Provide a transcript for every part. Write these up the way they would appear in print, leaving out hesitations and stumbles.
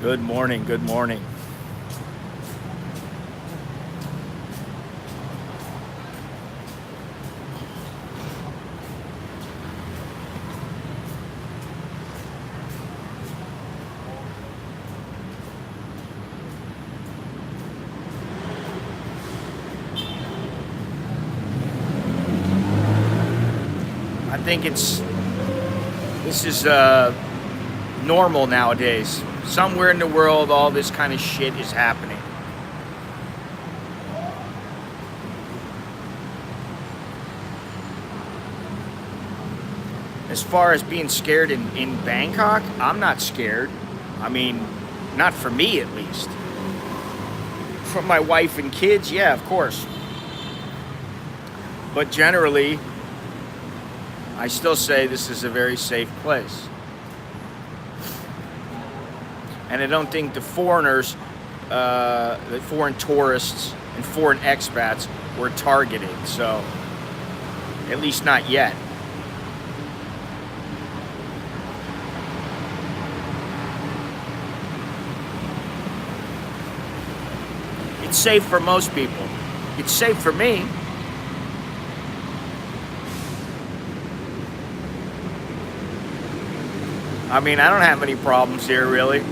Good morning, good morning. I think this is normal nowadays. Somewhere in the world, all this kind of shit is happening. As far as being scared in Bangkok, I'm not scared. I mean, not for me at least. From my wife and kids, yeah, of course. But generally, I still say this is a very safe place. And I don't think the foreigners, the foreign tourists and foreign expats were targeted. So, at least not yet. It's safe for most people. It's safe for me. I mean, I don't have any problems here, really.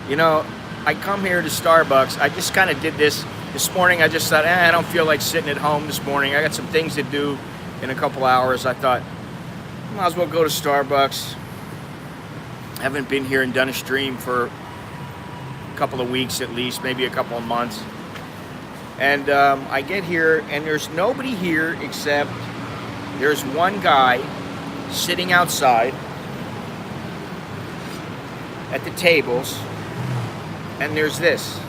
You know, I come here to Starbucks. I just kind of did this morning. I just thought, I don't feel like sitting at home this morning. I got some things to do in a couple hours. I thought, might as well go to Starbucks. I haven't been here and done a stream for a couple of weeks at least, maybe a couple of months. And I get here, and there's nobody here except there's one guy sitting outside at the tables, and there's this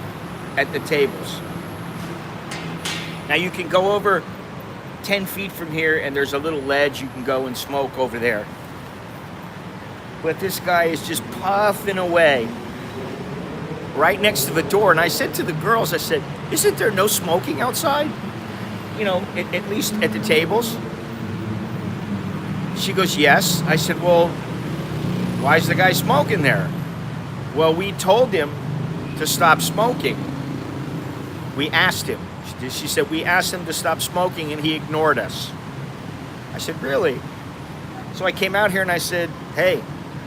at the tables. Now you can go over 10 feet from here, and there's a little ledge you can go and smoke over there. But this guy is just puffing away right next to the door. And I said to the girls, I said, isn't there no smoking outside? You know, at least at the tables? She goes, yes. I said, well, why is the guy smoking there? Well, we told him to stop smoking. We asked him. She said, we asked him to stop smoking and he ignored us. I said, really? So I came out here and I said, hey,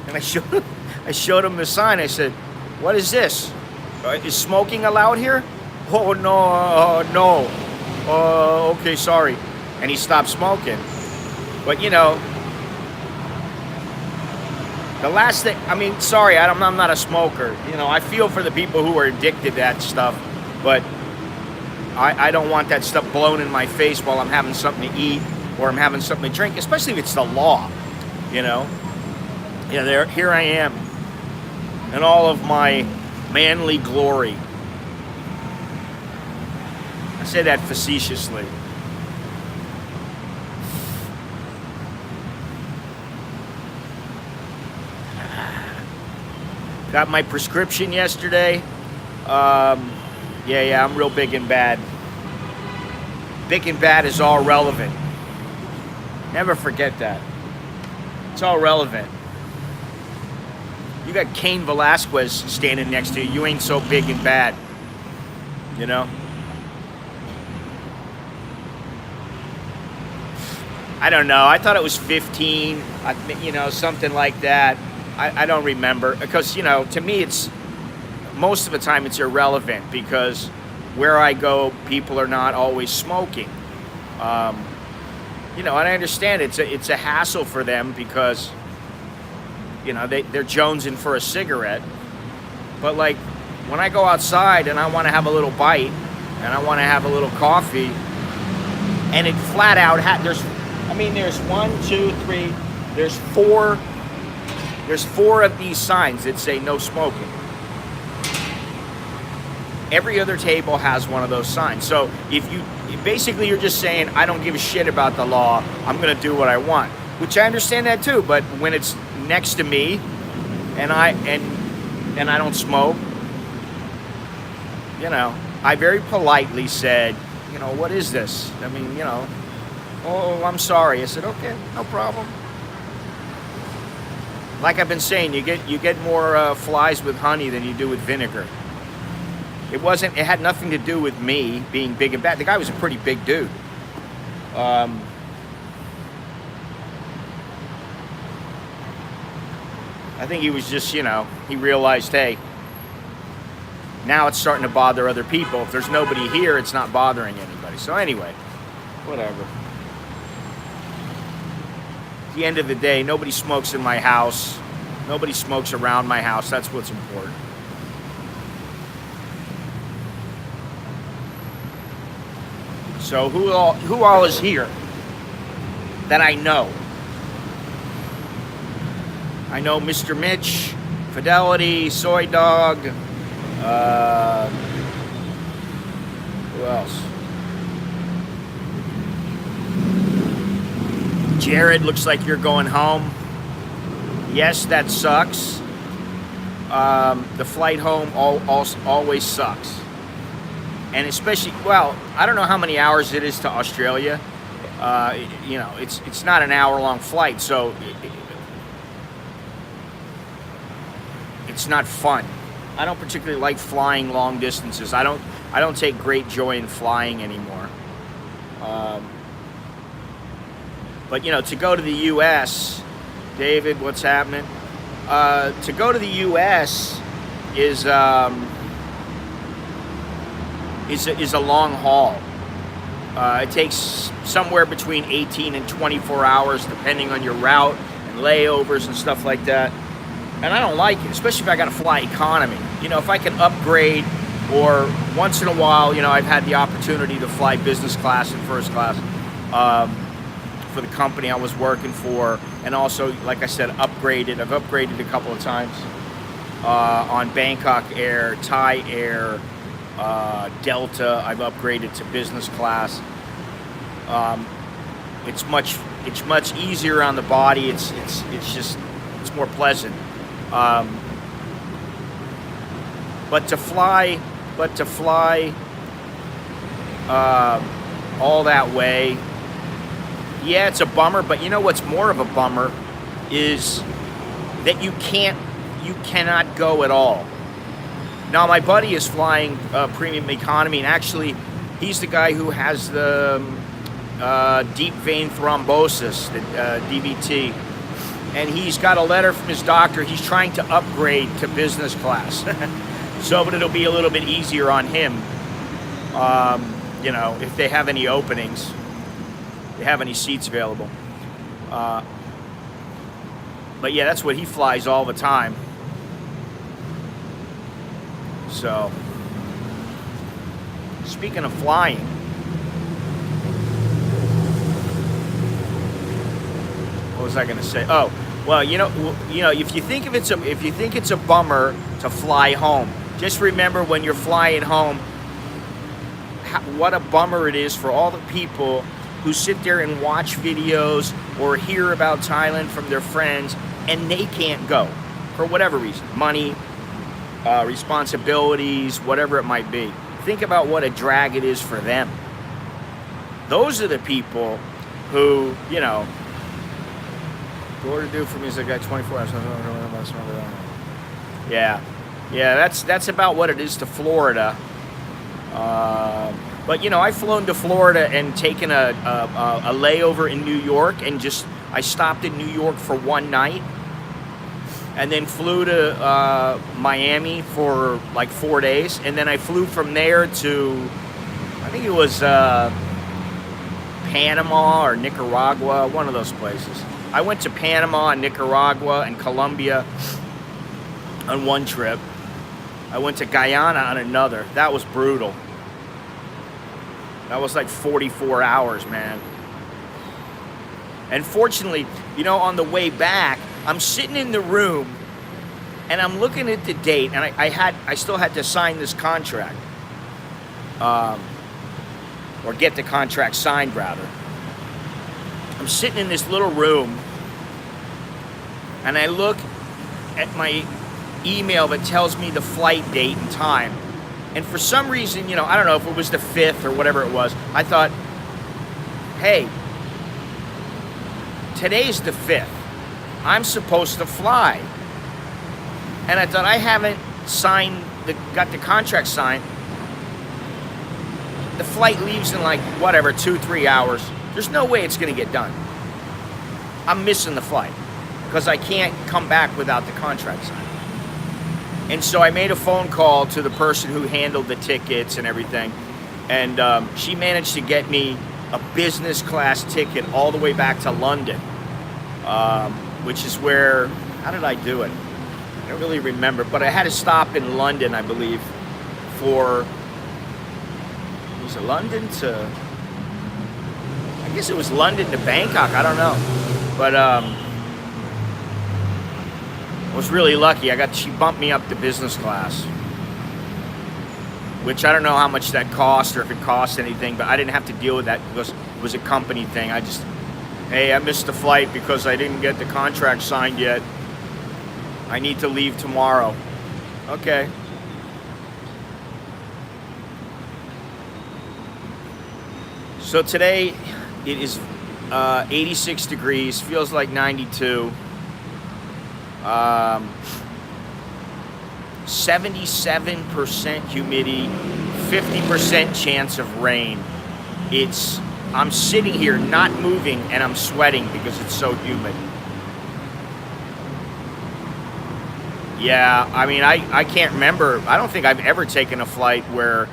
and I showed him the sign. I said, what is this? Is smoking allowed here? Oh, no. Okay, sorry. And he stopped smoking. But, you know, the last thing, I mean, sorry, I'm not a smoker. You know, I feel for the people who are addicted to that stuff. But I don't want that stuff blown in my face while I'm having something to eat or I'm having something to drink, especially if it's the law, you know. Yeah, here I am in all of my manly glory. I say that facetiously. Got my prescription yesterday. Yeah, I'm real big and bad. Big and bad is all relevant. Never forget that. It's all relevant. You got Cain Velasquez standing next to you. You ain't so big and bad. You know? I don't know. I thought it was 15. You know, something like that. I don't remember. Because, you know, to me, it's most of the time it's irrelevant because where I go, people are not always smoking. You know, and I understand it's a hassle for them because, you know, they're jonesing for a cigarette. But like when I go outside and I want to have a little bite and I want to have a little coffee, and it flat out there's one, two, three, there's four of these signs that say no smoking. Every other table has one of those signs. So if you're just saying, I don't give a shit about the law, I'm going to do what I want, which I understand that too. But when it's next to me and I don't smoke, you know, I very politely said, you know, what is this? I mean, you know, Oh, I'm sorry. I said, okay, no problem. Like I've been saying, you get more flies with honey than you do with vinegar. It had nothing to do with me being big and bad. The guy was a pretty big dude. I think he was just, he realized, hey, now it's starting to bother other people. If there's nobody here, it's not bothering anybody. So anyway, whatever. At the end of the day, nobody smokes in my house. Nobody smokes around my house. That's what's important. So who all is here that I know? I know Mr. Mitch, Fidelity, Soy Dog. Who else? Jared, looks like you're going home. Yes, that sucks. The flight home always sucks. And especially, well, I don't know how many hours it is to Australia. It's not an hour-long flight, so it's not fun. I don't particularly like flying long distances. I don't take great joy in flying anymore. But to go to the U.S., David, what's happening? To go to the U.S. is a long haul. It takes somewhere between 18 and 24 hours, depending on your route and layovers and stuff like that. And I don't like it, especially if I got to fly economy. If I can upgrade, or once in a while, I've had the opportunity to fly business class and first class for the company I was working for, and also, like I said, upgraded. I've upgraded a couple of times on Bangkok Air, Thai Air, Delta. I've upgraded to business class. It's much easier on the body. It's more pleasant. But to fly all that way, yeah, it's a bummer. But what's more of a bummer is that you cannot go at all. Now, my buddy is flying premium economy, and actually, he's the guy who has the deep vein thrombosis, the DVT. And he's got a letter from his doctor. He's trying to upgrade to business class. But it'll be a little bit easier on him, if they have any openings, they have any seats available. But yeah, that's what he flies all the time. So, speaking of flying, what was I going to say? Oh, well, if you think it's a bummer to fly home, just remember when you're flying home, what a bummer it is for all the people who sit there and watch videos or hear about Thailand from their friends, and they can't go for whatever reason, money, responsibilities, whatever it might be. Think about what a drag it is for them. Those are the people who, what to do for me is I got 24 hours. Yeah, that's about what it is to Florida. But I've flown to Florida and taken a layover in New York, and I stopped in New York for one night, and then flew to Miami for like 4 days, and then I flew from there to, I think it was Panama or Nicaragua, one of those places. I went to Panama and Nicaragua and Colombia on one trip. I went to Guyana on another. That was brutal. That was like 44 hours, man. And fortunately, on the way back, I'm sitting in the room and I'm looking at the date, and I still had to sign this contract. Or get the contract signed, rather. I'm sitting in this little room, and I look at my email that tells me the flight date and time. And for some reason, I don't know if it was the 5th or whatever it was, I thought, hey, today's the 5th. I'm supposed to fly. And I thought, I haven't got the contract signed. The flight leaves in like, whatever, 2-3 hours. There's no way it's going to get done. I'm missing the flight because I can't come back without the contract signed. And so I made a phone call to the person who handled the tickets and everything. And she managed to get me a business class ticket all the way back to London, which is where, how did I do it? I don't really remember, but I had to stop in London, I believe, for, was it London to, I guess it was London to Bangkok, I don't know. But I was really lucky. She bumped me up to business class, which I don't know how much that cost or if it cost anything, but I didn't have to deal with that because it was a company thing. Hey, I missed the flight because I didn't get the contract signed yet. I need to leave tomorrow. Okay. So today it is 86 degrees, feels like 92. 77% humidity, 50% chance of rain. I'm sitting here not moving and I'm sweating because it's so humid. Yeah, I mean, I can't remember. I don't think I've ever taken a flight where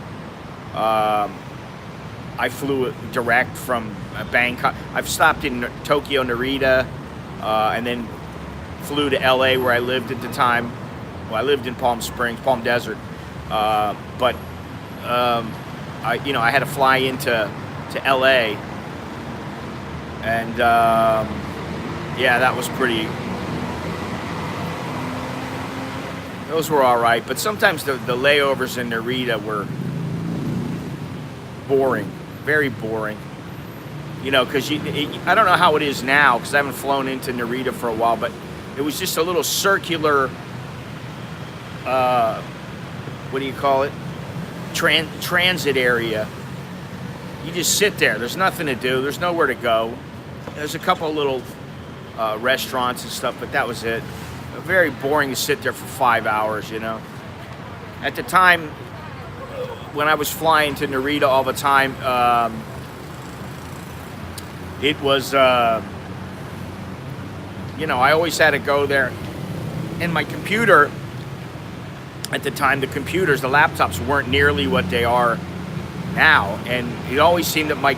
I flew direct from Bangkok. I've stopped in Tokyo, Narita, and then flew to LA where I lived at the time. Well, I lived in Palm Springs, Palm Desert, but I had to fly into LA, and yeah, that was pretty. Those were all right, but sometimes the layovers in Narita were boring, very boring. You know, because I don't know how it is now because I haven't flown into Narita for a while, but it was just a little circular, what do you call it? Transit area. You just sit there. There's nothing to do. There's nowhere to go. There's a couple of little restaurants and stuff, but that was it. Very boring to sit there for 5 hours, you know. At the time, when I was flying to Narita all the time, it was, you know, I always had to go there. And my computer, at the time, the laptops weren't nearly what they are now. And it always seemed that my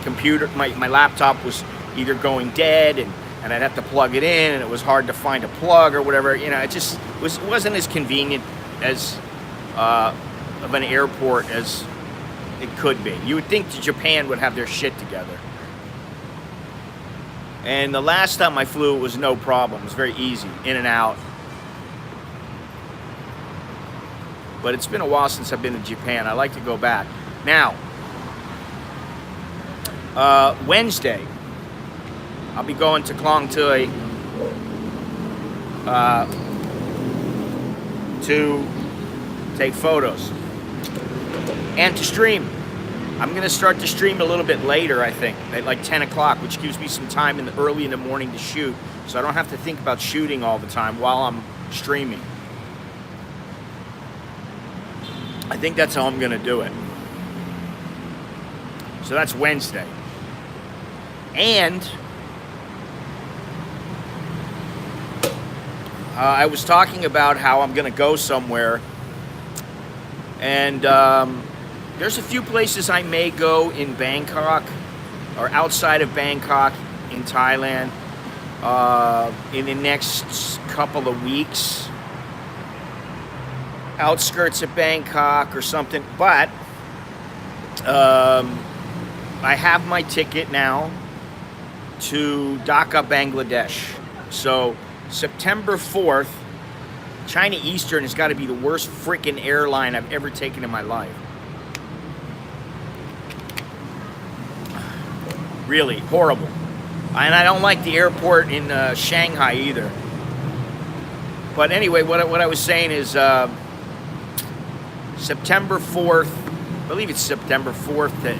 laptop was either going dead and I'd have to plug it in, and it was hard to find a plug or whatever. You know, it just wasn't as convenient as of an airport as it could be. You would think that Japan would have their shit together. And the last time I flew, it was no problem. It was very easy, in and out. But it's been a while since I've been to Japan. I like to go back. Now, Wednesday, I'll be going to Klong Tui to take photos and to stream. I'm going to start to stream a little bit later, I think, at like 10 o'clock, which gives me some time early in the morning to shoot, so I don't have to think about shooting all the time while I'm streaming. I think that's how I'm going to do it. So that's Wednesday. And I was talking about how I'm going to go somewhere, and there's a few places I may go in Bangkok or outside of Bangkok in Thailand in the next couple of weeks. Outskirts of Bangkok or something, but I have my ticket now to Dhaka, Bangladesh. So September 4th, China Eastern has got to be the worst freaking airline I've ever taken in my life. Really horrible. And I don't like the airport in Shanghai either. But anyway, what I was saying is September 4th, I believe it's September 4th to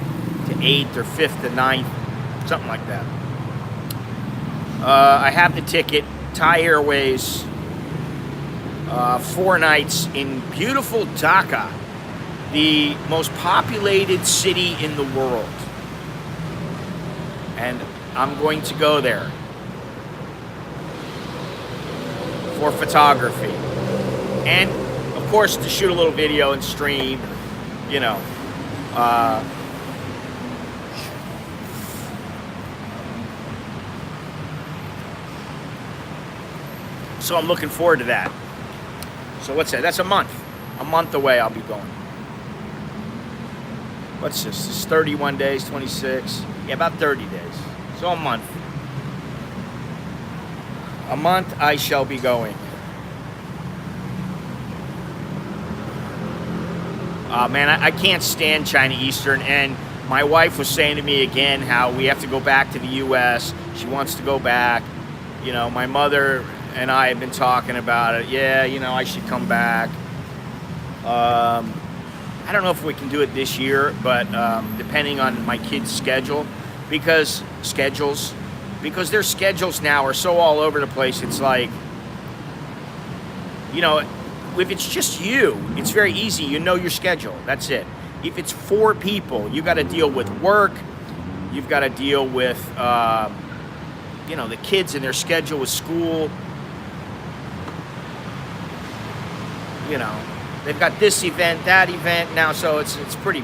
8th or 5th to 9th, something like that. I have the ticket, Thai Airways, 4 nights in beautiful Dhaka, the most populated city in the world. And I'm going to go there for photography. And, of course, to shoot a little video and stream, you know. So I'm looking forward to that. So what's that? That's a month. A month away I'll be going. What's this? This is 31 days, 26. Yeah, about 30 days. So a month. A month I shall be going. Man, I can't stand China Eastern, and my wife was saying to me again how we have to go back to the U.S. She wants to go back. You know, my mother and I have been talking about it. Yeah, you know, I should come back. I don't know if we can do it this year, but depending on my kids' schedule, because their schedules now are so all over the place. It's like, you know, if it's just you, it's very easy. You know your schedule. That's it. If it's 4 people, you got to deal with work. You've got to deal with, you know, the kids and their schedule with school. You know, they've got this event, that event now, so it's pretty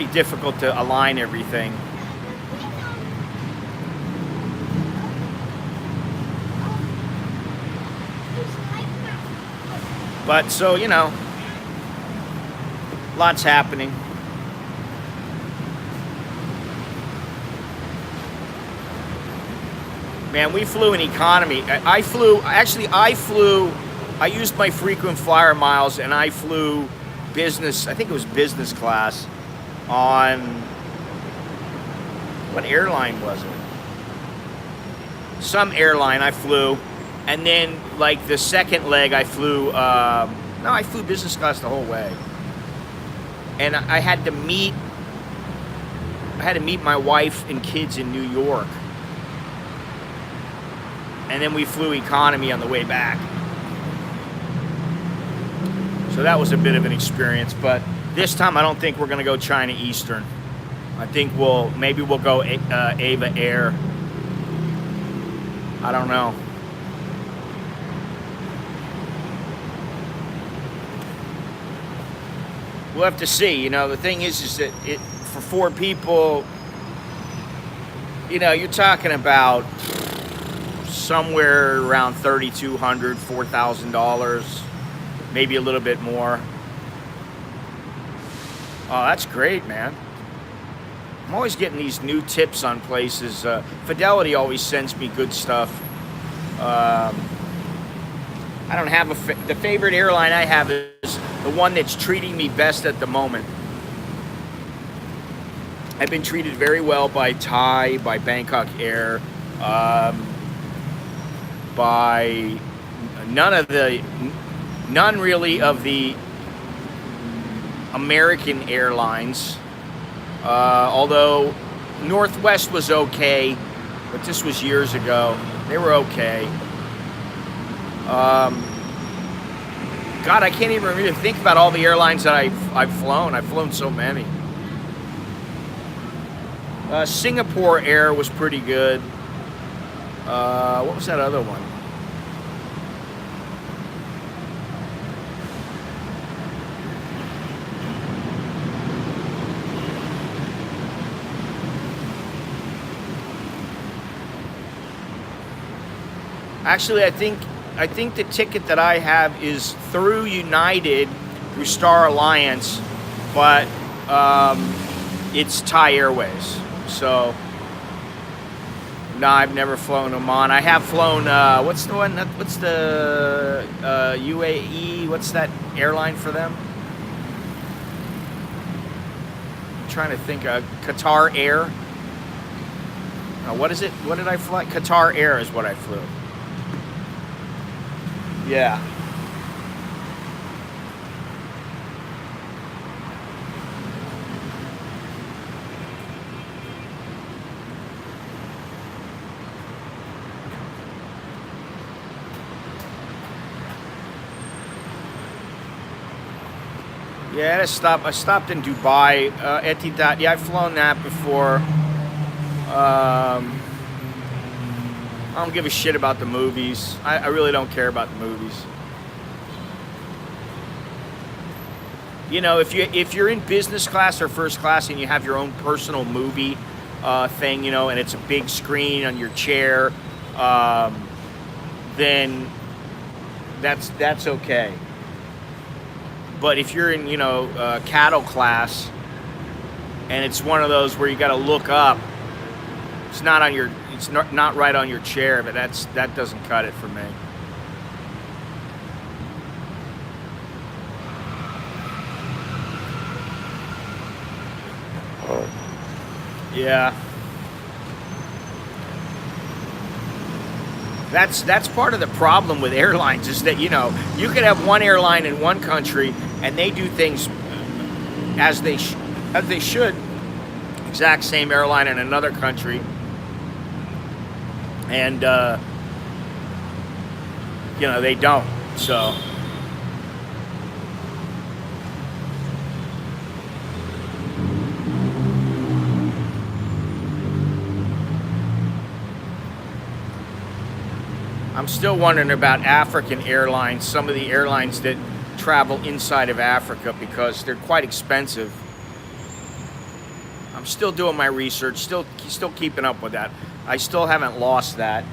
difficult to align everything. But so, you know, lots happening. Man, we flew in economy. I used my frequent flyer miles and I flew business, I think it was business class on, what airline was it? Some airline I flew. And then, like, the second leg, I flew, I flew business class the whole way. And I had to meet my wife and kids in New York. And then we flew economy on the way back. So that was a bit of an experience. But this time, I don't think we're going to go China Eastern. I think maybe we'll go Ava Air. I don't know. We'll have to see. You know, the thing is that for 4 people, you know, you're talking about somewhere around $3,200, $4,000, maybe a little bit more. Oh, that's great, man. I'm always getting these new tips on places. Fidelity always sends me good stuff. I don't have the favorite airline I have is the one that's treating me best at the moment. I've been treated very well by Thai, by Bangkok Air, by none really of the American airlines. Although Northwest was okay, but this was years ago. They were okay. God, I can't even think about all the airlines that I've flown. I've flown so many. Singapore Air was pretty good. What was that other one? Actually, I think the ticket that I have is through United, through Star Alliance, but it's Thai Airways. So, no, I've never flown Oman. I have flown, what's the one? What's the UAE? What's that airline for them? I'm trying to think. Qatar Air. What is it? What did I fly? Qatar Air is what I flew. Yeah. Yeah, I stopped in Dubai. Etihad. Yeah, I've flown that before. I don't give a shit about the movies. I really don't care about the movies. You know, if you're in business class or first class and you have your own personal movie thing, you know, and it's a big screen on your chair, then that's okay. But if you're in, you know, cattle class, and it's one of those where you got to look up, it's not right on your chair, but that doesn't cut it for me. Yeah. That's part of the problem with airlines is that, you know, you could have one airline in one country and they do things as they should. Exact same airline in another country, and you know, they don't. So I'm still wondering about African airlines, some of the airlines that travel inside of Africa, because they're quite expensive. I'm still doing my research, still keeping up with that. I still haven't lost that.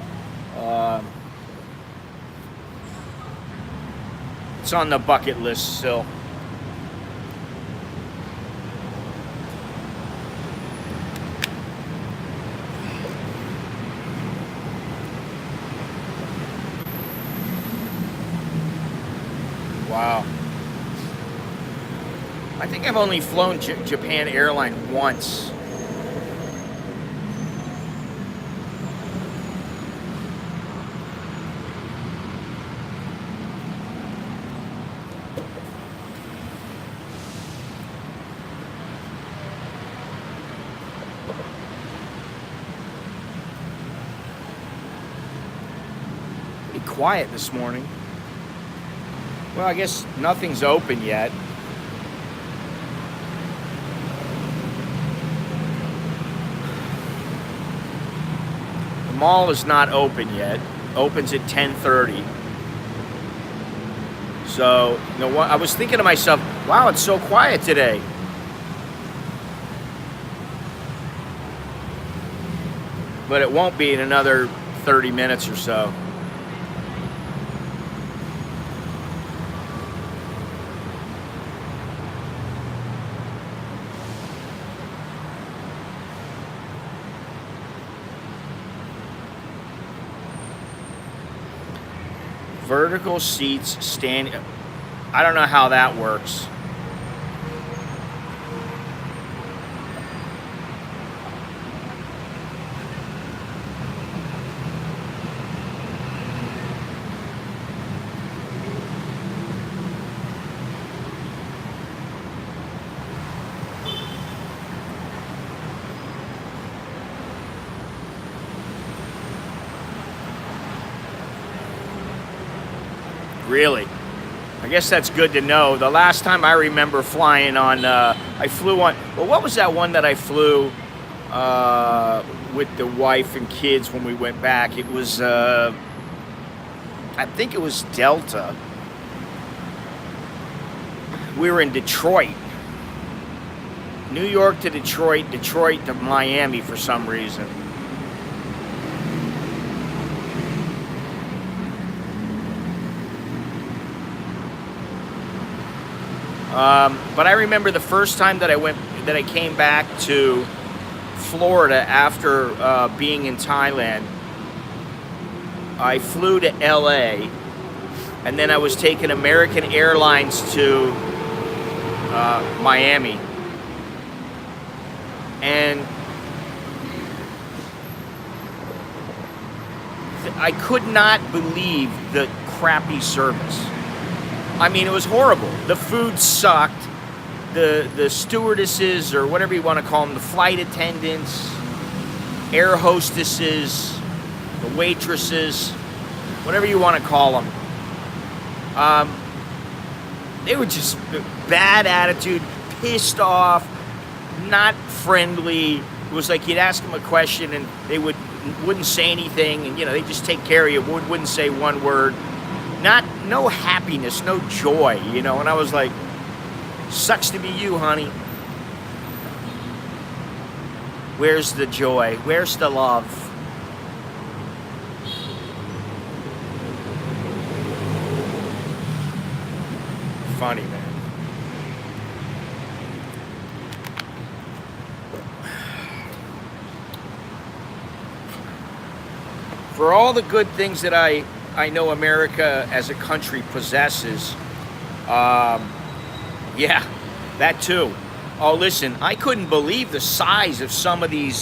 It's on the bucket list still. Wow. I think I've only flown Japan Airline once. Pretty quiet this morning. Well, I guess nothing's open yet. The mall is not open yet. Opens at 10:30. So, you know what? I was thinking to myself, wow, it's so quiet today. But it won't be in another 30 minutes or so. Vertical seats stand. I don't know how that works. Really? I guess that's good to know. The last time I remember flying on, I flew on, well, what was that one that I flew with the wife and kids when we went back? It was, I think it was Delta. We were in Detroit. New York to Detroit, Detroit to Miami for some reason. But I remember the first time that I came back to Florida after being in Thailand. I flew to LA, and then I was taking American Airlines to Miami. And I could not believe the crappy service. I mean, it was horrible. The food sucked. The stewardesses, or whatever you want to call them, the flight attendants, air hostesses, the waitresses, whatever you want to call them. They were just bad attitude, pissed off, not friendly. It was like you'd ask them a question and they wouldn't say anything, and they just take care of you. Wouldn't say one word. No happiness, no joy. And I was like, sucks to be you, honey. Where's the joy? Where's the love? Funny, man. For all the good things that I know America as a country possesses, yeah, that too. Oh, listen, I couldn't believe the size of some of these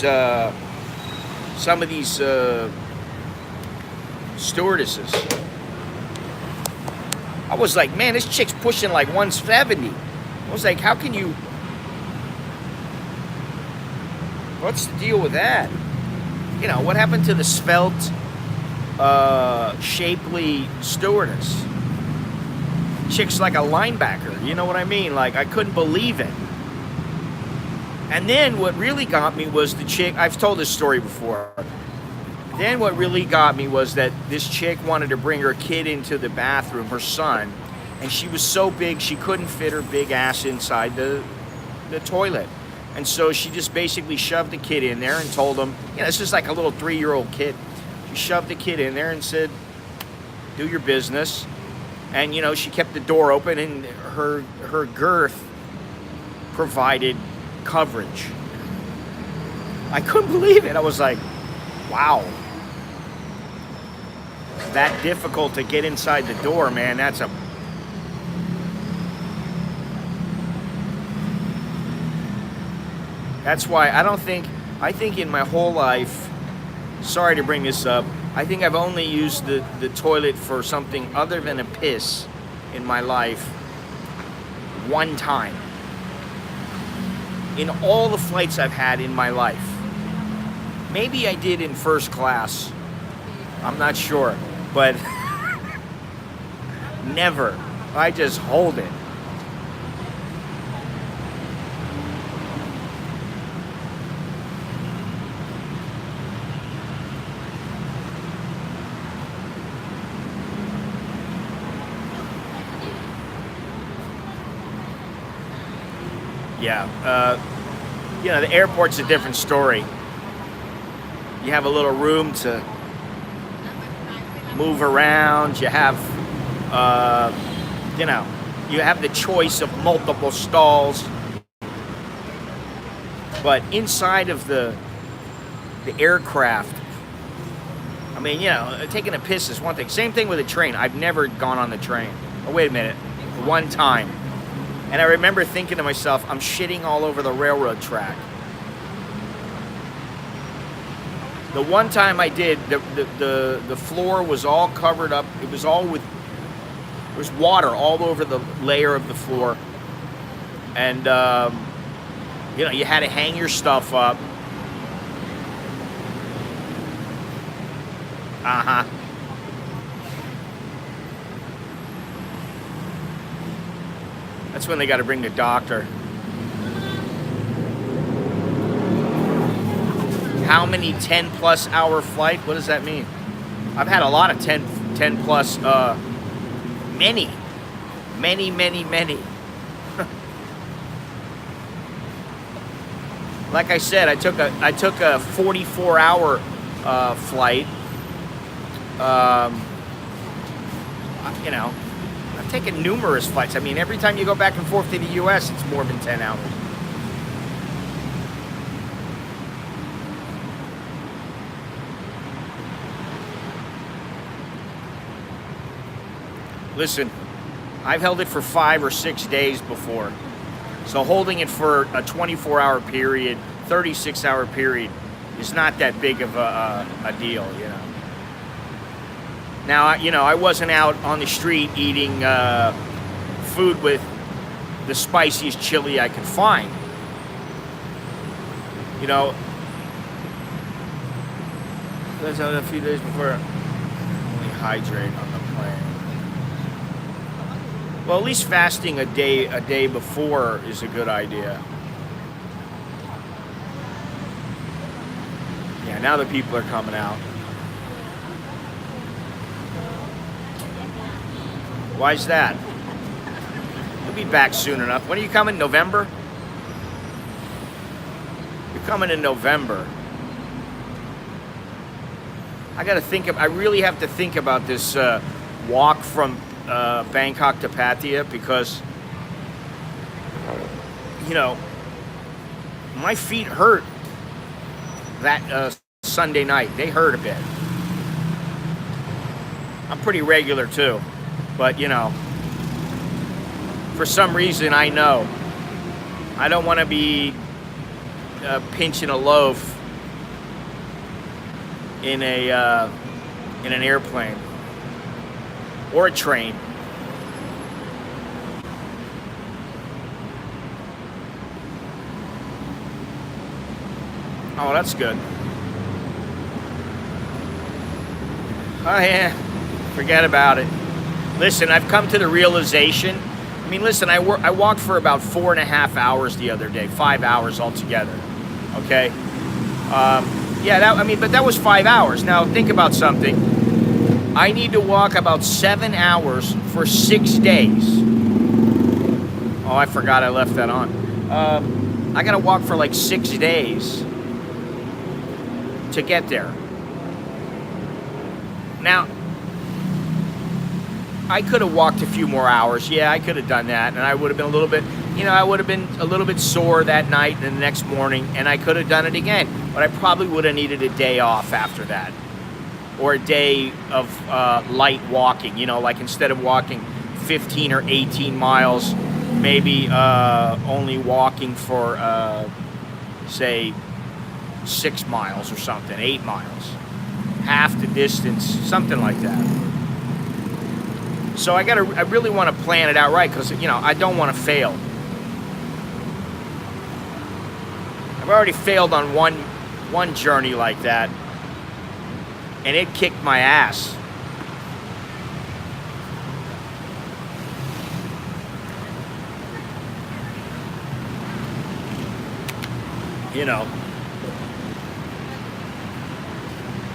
stewardesses. I was like, man, this chick's pushing like 170. I was like, how can you? What's the deal with that? What happened to the svelte, shapely stewardess? Chick's like a linebacker, you know what I mean? Like, I couldn't believe it. And then what really got me was the chick. I've told this story before. Then what really got me was that this chick wanted to bring her kid into the bathroom, her son, and she was so big she couldn't fit her big ass inside the toilet. And so she just basically shoved the kid in there and told him, it's just like a little 3-year-old kid. She shoved the kid in there and said, do your business. And, she kept the door open, and her girth provided coverage. I couldn't believe it. I was like, wow. That difficult to get inside the door, man. That's why I think in my whole life, sorry to bring this up, I think I've only used the toilet for something other than a piss in my life one time. In all the flights I've had in my life. Maybe I did in first class. I'm not sure. But never. I just hold it. Yeah, the airport's a different story. You have a little room to move around. You have, you have the choice of multiple stalls. But inside of the aircraft, I mean, taking a piss is one thing. Same thing with a train. I've never gone on the train. Oh, wait a minute. One time. And I remember thinking to myself, I'm shitting all over the railroad track. The one time I did, the floor was all covered up. It was all there was water all over the layer of the floor. And, you had to hang your stuff up. Uh-huh. That's when they got to bring the doctor. How many 10-plus hour flight? What does that mean? I've had a lot of 10 plus, many. Like I said, I took a 44-hour flight. I've taken numerous flights. I mean, every time you go back and forth to the U.S., it's more than 10 hours. Listen, I've held it for 5 or 6 days before. So holding it for a 24-hour period, 36-hour period is not that big of a deal, Now, I wasn't out on the street eating food with the spiciest chili I could find. That's a few days before. Only hydrate on the plane. Well, at least fasting a day before is a good idea. Yeah, now the people are coming out. Why's that? You'll be back soon enough. When are you coming? November? You're coming in November. I really have to think about this walk from Bangkok to Pattaya, because, you know, my feet hurt that Sunday night. They hurt a bit. I'm pretty regular too, but you know, for some reason I know I don't want to be pinching a loaf in an airplane or a train. Oh, that's good. Oh yeah, forget about it. Listen, I've come to the realization. I mean, listen, I walked for about 4.5 hours the other day, 5 hours altogether. Okay. Yeah, but that was 5 hours. Now think about something. I need to walk about 7 hours for 6 days. Oh, I forgot I left that on. I gotta walk for like 6 days to get there. Now, I could have walked a few more hours. Yeah, I could have done that, and I would have been a little bit, I would have been a little bit sore that night and the next morning, and I could have done it again. But I probably would have needed a day off after that, or a day of light walking. Like instead of walking 15 or 18 miles, maybe only walking for, say, 6 miles or something, 8 miles, half the distance, something like that. So I really want to plan it out right, because I don't want to fail. I've already failed on one journey like that, and it kicked my ass.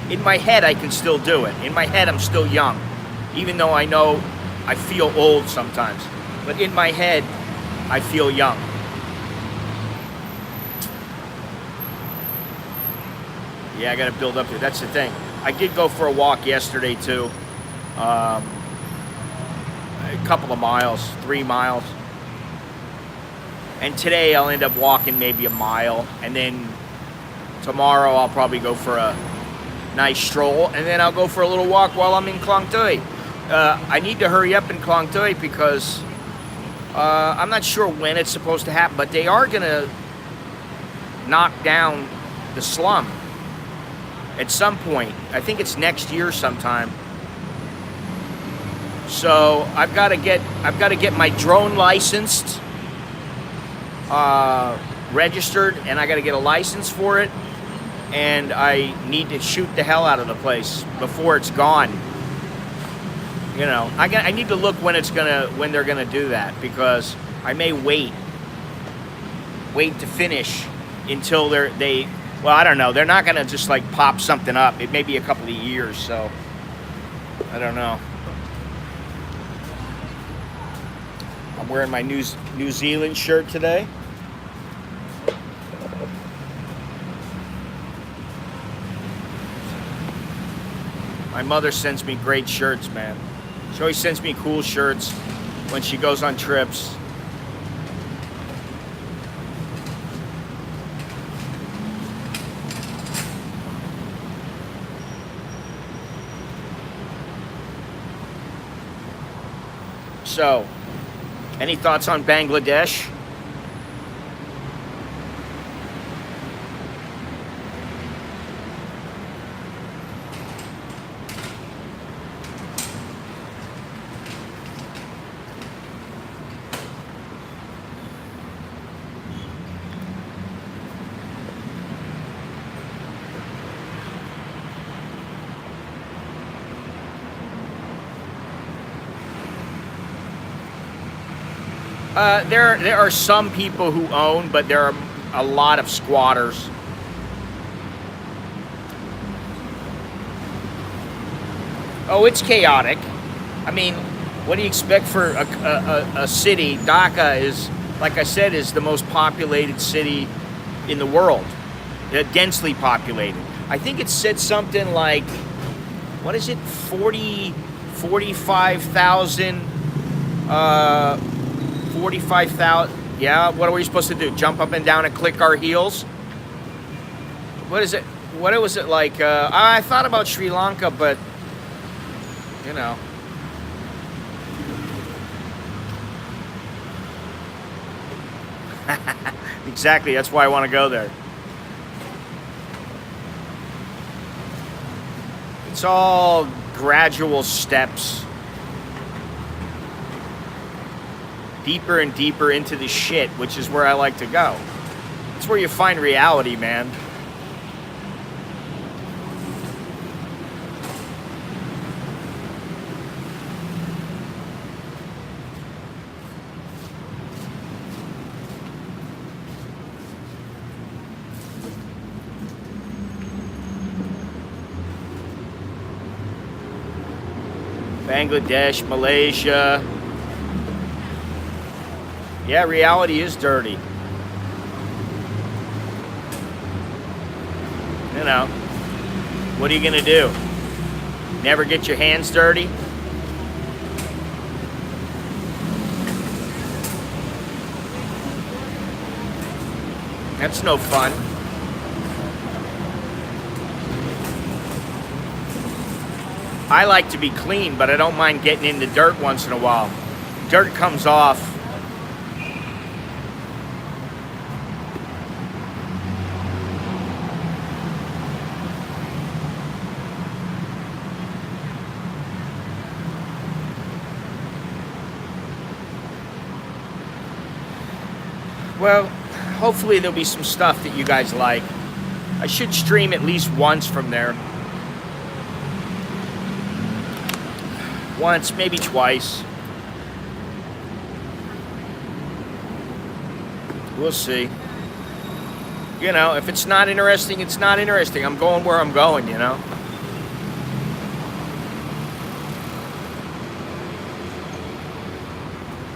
In my head I can still do it. In my head I'm still young. Even though I know I feel old sometimes. But in my head, I feel young. Yeah, I got to build up there. That's the thing. I did go for a walk yesterday, too. A couple of miles, 3 miles. And today I'll end up walking maybe a mile. And then tomorrow I'll probably go for a nice stroll. And then I'll go for a little walk while I'm in Klang Tui. I need to hurry up in Klang Tui because I'm not sure when it's supposed to happen, but they are going to knock down the slum at some point. I think it's next year sometime. So I've got to get my drone licensed, registered, and I got to get a license for it, and I need to shoot the hell out of the place before it's gone. I need to look when they're gonna do that, because I may wait to finish until well, I don't know. They're not gonna just like pop something up. It may be a couple of years, so I don't know. I'm wearing my New Zealand shirt today. My mother sends me great shirts, man. She always sends me cool shirts when she goes on trips. So, any thoughts on Bangladesh? There are some people who own, but there are a lot of squatters. Oh, it's chaotic. I mean, what do you expect for a city? Dhaka is, like I said, is the most populated city in the world. Densely populated. I think it said something like, what is it, 45,000, 45,000, yeah, what are we supposed to do? Jump up and down and click our heels? What is it? What was it like? I thought about Sri Lanka, but, you know. Exactly, that's why I want to go there. It's all gradual steps. Deeper and deeper into the shit, which is where I like to go. It's where you find reality, man. Bangladesh, Malaysia. Yeah, reality is dirty. You know, what are you gonna do? Never get your hands dirty? That's no fun. I like to be clean, but I don't mind getting into dirt once in a while. Dirt comes off. Well, hopefully there'll be some stuff that you guys like. I should stream at least once from there. Once, maybe twice. We'll see. You know, if it's not interesting, it's not interesting. I'm going where I'm going, you know?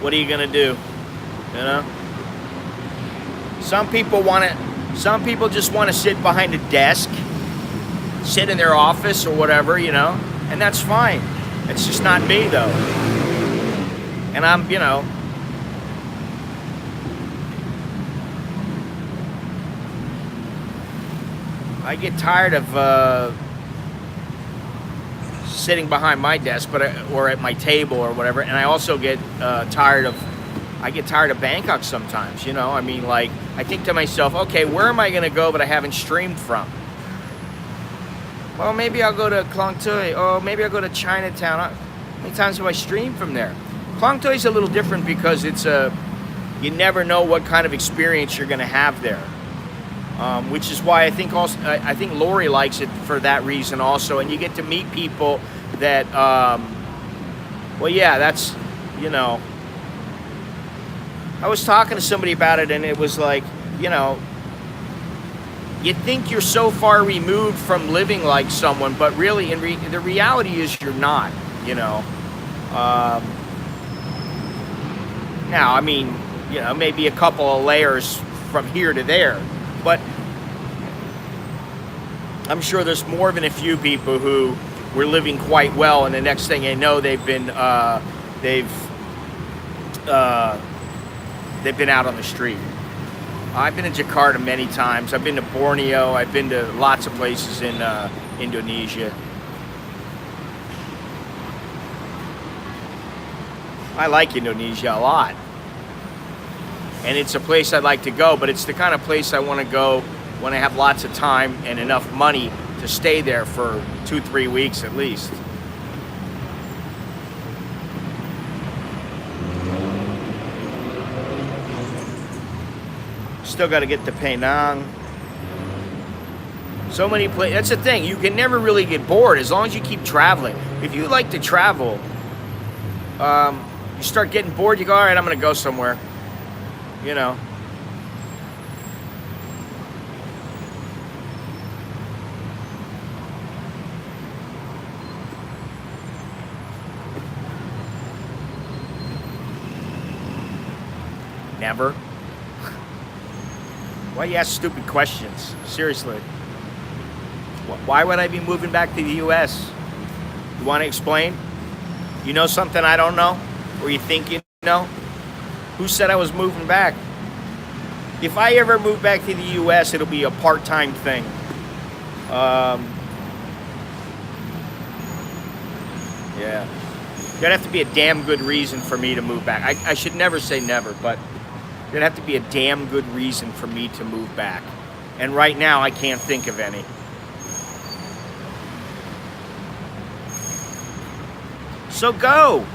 What are you gonna do? You know? Some people just want to sit behind a desk, sit in their office or whatever, you know, and that's fine. It's just not me, though. And I'm, you know, I get tired of sitting behind my desk, or at my table or whatever. And I also get tired of Bangkok sometimes, you know. I mean, like, I think to myself, okay, where am I going to go that I haven't streamed from? Well, maybe I'll go to Klong Toi, or maybe I'll go to Chinatown. How many times have I streamed from there? Klong Toi is a little different because you never know what kind of experience you're going to have there. Which is why I think Lori likes it for that reason also. And you get to meet people that, well, yeah, that's, you know, I was talking to somebody about it, and it was like, you know, you think you're so far removed from living like someone, but really, the reality is you're not, you know. Now, I mean, you know, maybe a couple of layers from here to there, but I'm sure there's more than a few people who were living quite well, and the next thing they know, they've been out on the street. I've been to Jakarta many times. I've been to Borneo. I've been to lots of places in Indonesia. I like Indonesia a lot. And it's a place I'd like to go, but it's the kind of place I want to go when I have lots of time and enough money to stay there for 2-3 weeks at least. Still got to get to Penang. So many places. That's the thing. You can never really get bored as long as you keep traveling. If you like to travel, you start getting bored, you go, all right, I'm going to go somewhere. you know. Never. Why you ask stupid questions? Seriously. Why would I be moving back to the U.S.? You want to explain? You know something I don't know? Or you think you know? Who said I was moving back? If I ever move back to the U.S., it'll be a part-time thing. Yeah. There'd have to be a damn good reason for me to move back. I should never say never, but there'd have to be a damn good reason for me to move back. And right now, I can't think of any. So go.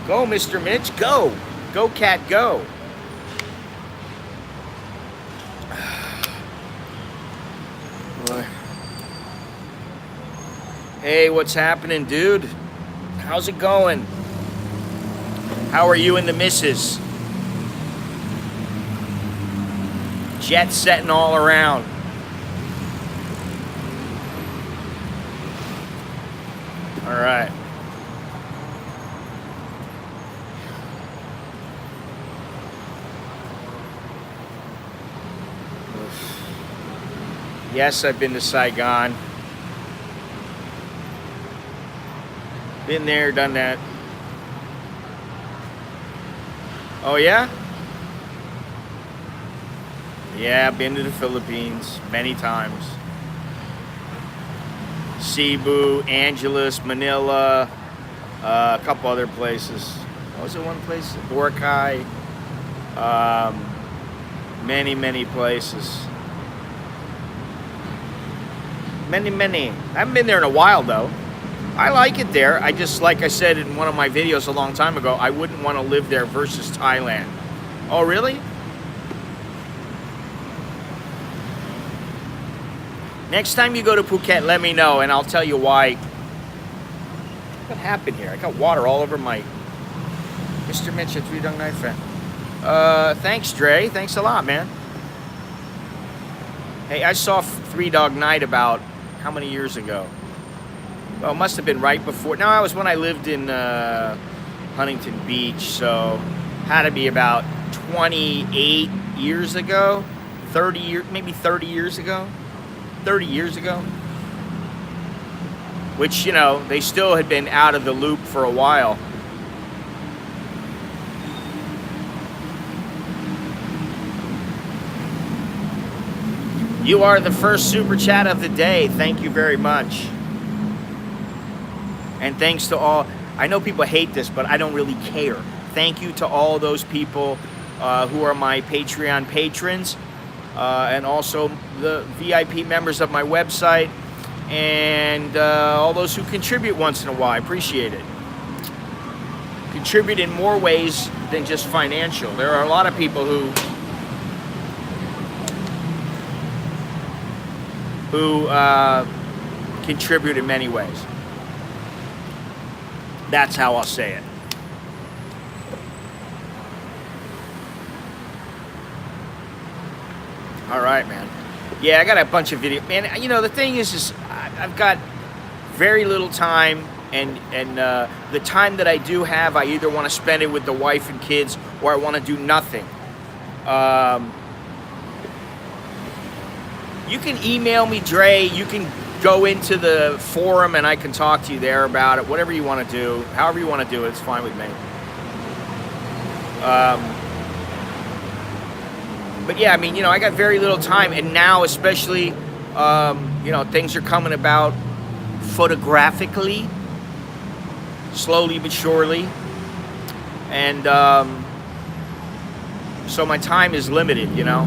Go, Mr. Mitch, go. Go, cat, go. Hey, what's happening, dude? How's it going? How are you and the missus? Jet setting all around. All right. Yes, I've been to Saigon. Been there, done that. Oh, yeah? Yeah, been to the Philippines many times. Cebu, Angeles, Manila, a couple other places. What was it, one place? Boracay. Many, many places. Many. I haven't been there in a while, though. I like it there. I just, like I said in one of my videos a long time ago, I wouldn't want to live there versus Thailand. Oh, really? Next time you go to Phuket, let me know, and I'll tell you why. What happened here? I got water all over my... Mr. Mitch, a 3 Dong Night fan. Thanks, Dre. Thanks a lot, man. Hey, I saw 3 Dog Night about how many years ago? Well, it must have been right before. No, it was when I lived in Huntington Beach, so had to be about 28 years ago, 30 years, maybe 30 years ago, 30 years ago. Which, you know, they still had been out of the loop for a while. You are the first super chat of the day. Thank you very much. And thanks to all, I know people hate this, but I don't really care. Thank you to all those people who are my Patreon patrons, and also the VIP members of my website, and all those who contribute once in a while. I appreciate it. Contribute in more ways than just financial. There are a lot of people who contribute in many ways. That's how I'll say it. All right, man. Yeah, I got a bunch of video. Man, you know, the thing is I've got very little time, and the time that I do have, I either want to spend it with the wife and kids, or I want to do nothing. You can email me, Dre. You can go into the forum and I can talk to you there about it. Whatever you want to do, however you want to do it, it's fine with me. But yeah, I mean, you know, I got very little time, and now especially, you know, things are coming about photographically, slowly but surely, and so my time is limited, you know.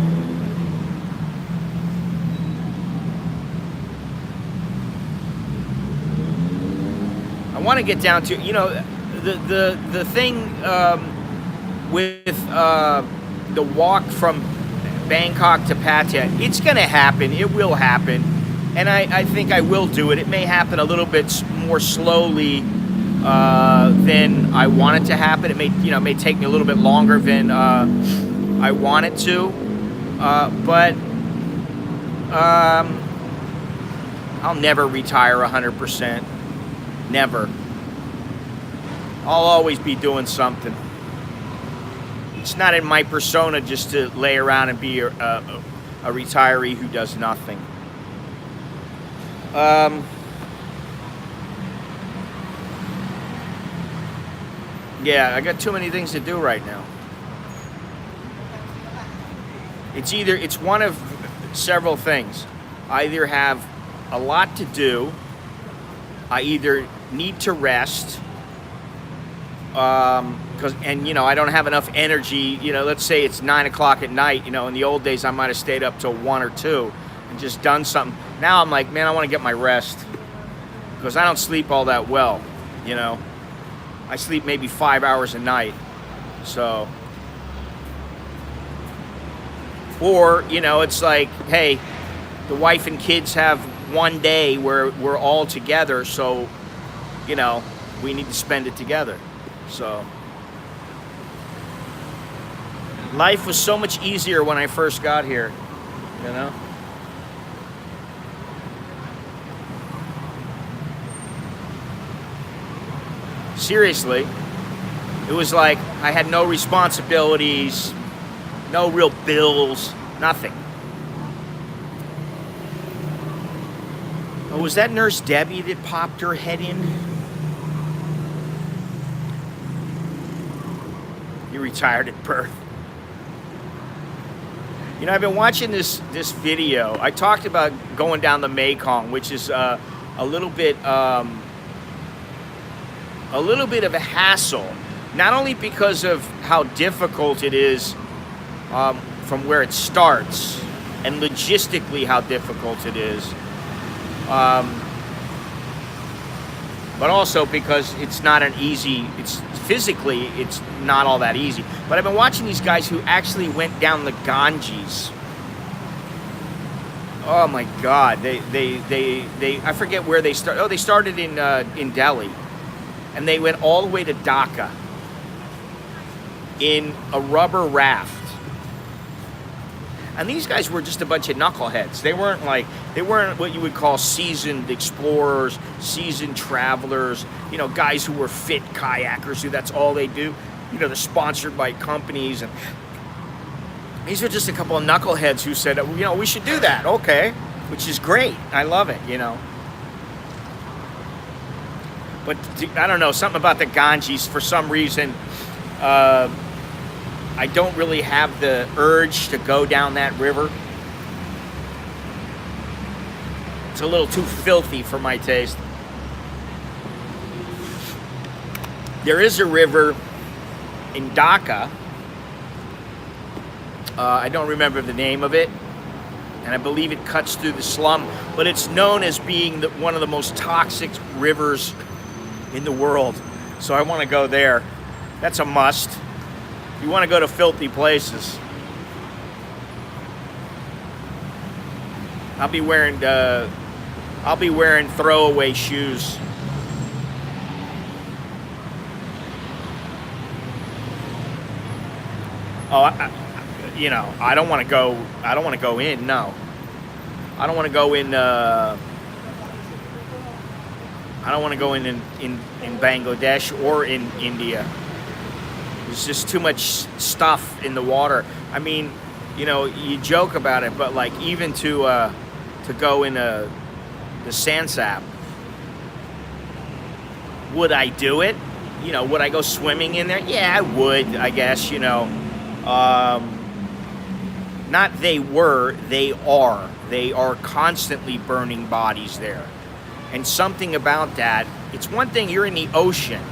I want to get down to, you know, the thing with the walk from Bangkok to Pattaya. It's going to happen. It will happen, and I think I will do it. It may happen a little bit more slowly than I want it to happen. It may, you know, may take me a little bit longer than I wanted to, but I'll never retire 100%. Never. I'll always be doing something. It's not in my persona just to lay around and be a retiree who does nothing. Yeah, I got too many things to do right now. It's one of several things. I either have a lot to do, I either need to rest, and I don't have enough energy. Let's say it's 9 o'clock at night. In the old days I might have stayed up till 1 or 2 and just done something. Now I'm like, man, I want to get my rest because I don't sleep all that well. I sleep maybe 5 hours a night. So, or it's like, hey, the wife and kids have one day where we're all together, so we need to spend it together. So life was so much easier when I first got here. Seriously, it was like I had no responsibilities, no real bills, nothing. Oh, was that Nurse Debbie that popped her head in? You retired at birth. I've been watching this video. I talked about going down the Mekong, which is a little bit of a hassle. Not only because of how difficult it is from where it starts, and logistically how difficult it is, but also because it's not an easy, it's not all that easy. But I've been watching these guys who actually went down the Ganges. Oh my God, they I forget where they started. Oh, they started in Delhi, and they went all the way to Dhaka in a rubber raft. And these guys were just a bunch of knuckleheads. They weren't what you would call seasoned explorers, seasoned travelers, guys who were fit kayakers who that's all they do. They're sponsored by companies, and these are just a couple of knuckleheads who said, we should do that. Okay, which is great. I love it, But I don't know, something about the Ganges for some reason. I don't really have the urge to go down that river. It's a little too filthy for my taste. There is a river in Dhaka. I don't remember the name of it, and I believe it cuts through the slum, but it's known as being one of the most toxic rivers in the world. So I want to go there. That's a must. You want to go to filthy places. I'll be wearing throwaway shoes. Oh, I don't want to go. I don't want to go in. No, I don't want to go in. I don't want to go in Bangladesh or in India. There's just too much stuff in the water. I mean, you joke about it, but like even to go in the CASHAPP, would I do it? Would I go swimming in there? Yeah, I would, I guess. Not they were, they are. They are constantly burning bodies there. And something about that, it's one thing you're in the ocean.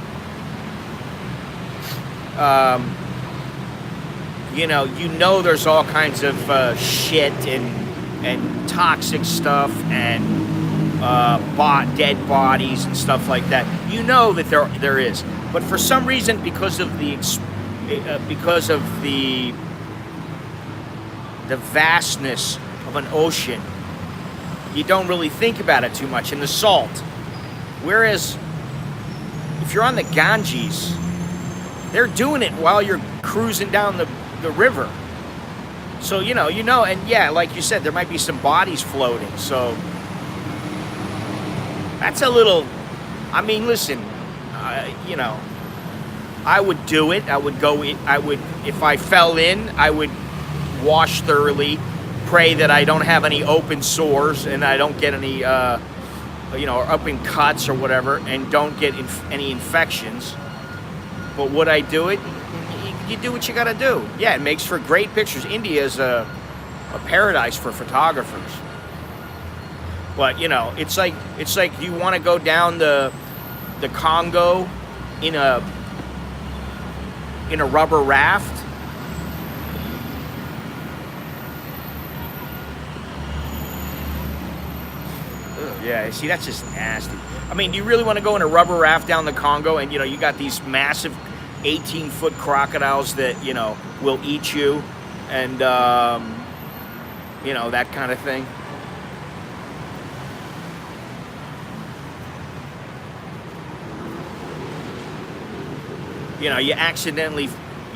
There's all kinds of shit and toxic stuff and dead bodies and stuff like that. That there is, but for some reason, because of the vastness of an ocean, you don't really think about it too much, and the salt. Whereas if you're on the Ganges, they're doing it while you're cruising down the river. So, and yeah, like you said, there might be some bodies floating. So that's a little, I mean, listen, I would do it. If I fell in, I would wash thoroughly, pray that I don't have any open sores and I don't get any, open cuts or whatever, and don't get any infections. But would I do it? You do what you gotta do. Yeah, it makes for great pictures. India is a paradise for photographers. But it's like you want to go down the Congo in a rubber raft. Ugh, yeah, see, that's just nasty. I mean, do you really want to go in a rubber raft down the Congo and you got these massive 18-foot crocodiles that will eat you, and that kind of thing? You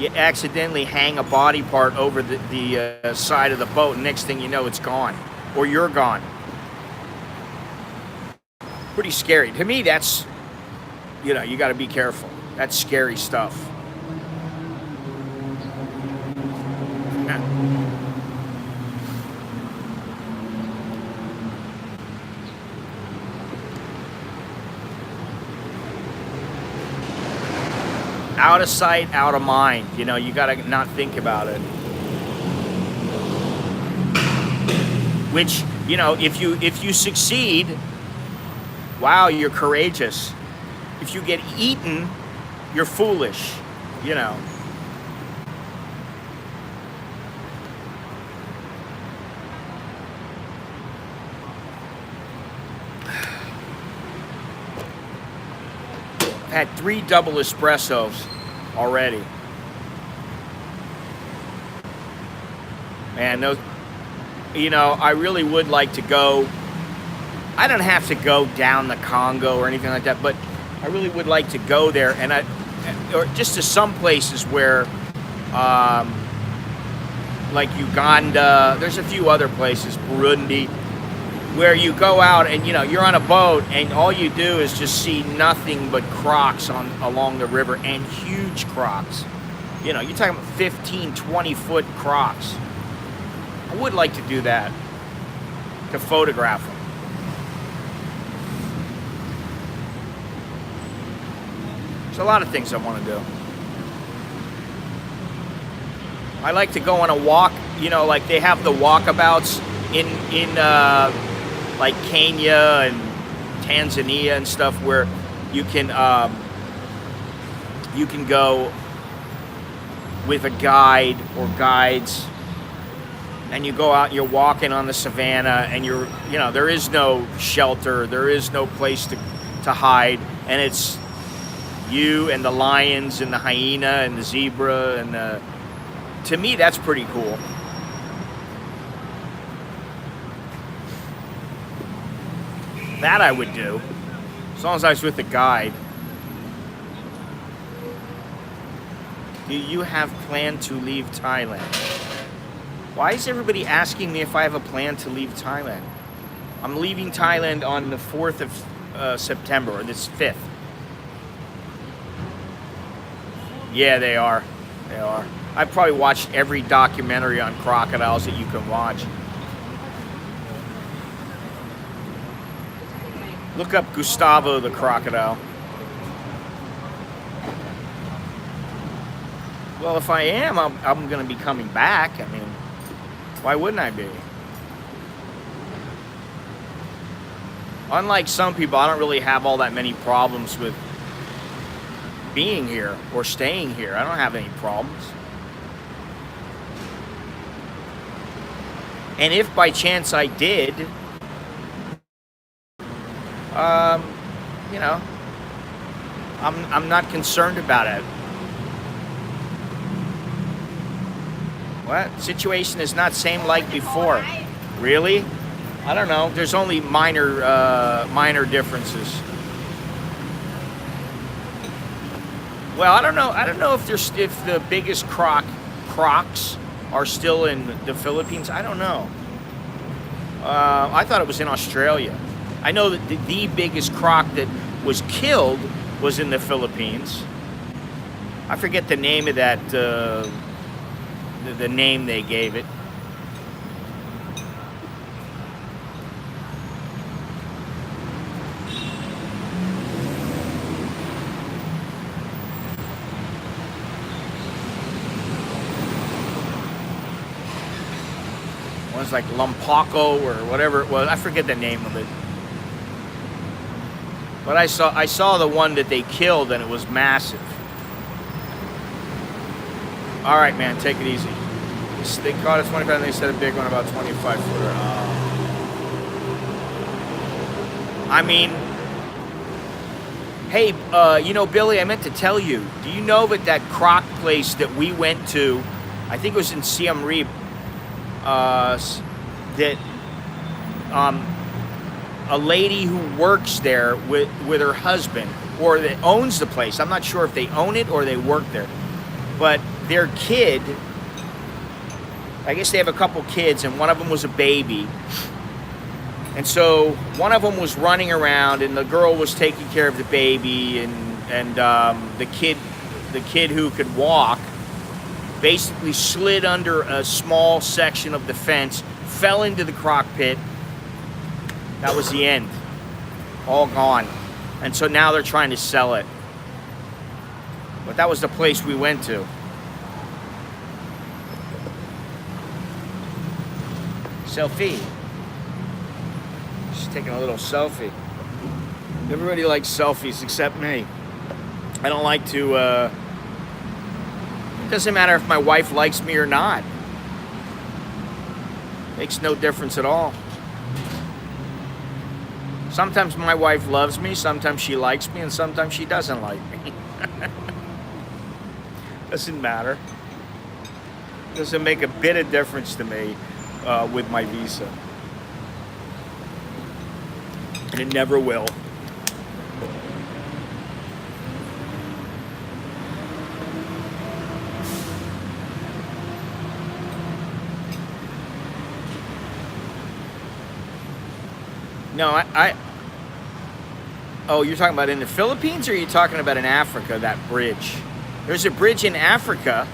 accidentally hang a body part over the side of the boat, and next thing you know, it's gone, or you're gone. Pretty scary. To me, that's, you got to be careful. That's scary stuff. Out of sight, out of mind. You gotta not think about it. Which, if you succeed, wow, you're courageous. If you get eaten, you're foolish. I've had 3 double espressos already. Man, those, I really would like to go. I don't have to go down the Congo or anything like that, but I really would like to go there, or just to some places where, like Uganda. There's a few other places, Burundi, where you go out and you're on a boat and all you do is just see nothing but crocs along the river, and huge crocs. You're talking about 15, 20-foot crocs. I would like to do that, to photograph them. There's a lot of things I want to do. I like to go on a walk, like they have the walkabouts in like Kenya and Tanzania and stuff, where you can go with a guide or guides, and you go out and you're walking on the savannah, and there is no shelter, there is no place to hide, and it's you and the lions and the hyena and the zebra, and to me that's pretty cool. That I would do, as long as I was with a guide. Do you have planned to leave Thailand? Why is everybody asking me if I have a plan to leave Thailand? I'm leaving Thailand on the 4th of September, or this 5th. Yeah, they are. They are. I've probably watched every documentary on crocodiles that you can watch. Look up Gustavo the crocodile. Well, if I am, I'm going to be coming back. I mean, why wouldn't I be? Unlike some people, I don't really have all that many problems with being here or staying here. I don't have any problems. And if by chance I did, I'm not concerned about it. What? Situation is not same like before. Really? I don't know. There's only minor differences. Well, I don't know. I don't know if the biggest crocs are still in the Philippines. I don't know. I thought it was in Australia. I know that the biggest croc that was killed was in the Philippines. I forget the name of that, the name they gave it. One's like Lumpaco or whatever it was. I forget the name of it. But I saw the one that they killed, and it was massive. All right, man, take it easy. They caught a 25, and they said a big one, about 25 footer. I mean, hey, you know, Billy, I meant to tell you. Do you know that croc place that we went to, I think it was in Siem Reap, that a lady who works there with her husband, or that owns the place. I'm not sure if they own it or they work there, but their kid, I guess they have a couple kids, and one of them was a baby. And so one of them was running around, and the girl was taking care of the baby, and the kid who could walk basically slid under a small section of the fence, fell into the croc pit. That was the end. All gone. And so now they're trying to sell it. But that was the place we went to. Selfie. She's taking a little selfie. Everybody likes selfies except me. I don't like to, it doesn't matter if my wife likes me or not. Makes no difference at all. Sometimes my wife loves me, sometimes she likes me, and sometimes she doesn't like me. Doesn't matter. Doesn't make a bit of difference to me with my visa. And it never will. No, oh, you're talking about in the Philippines, or are you talking about in Africa, that bridge? There's a bridge in Africa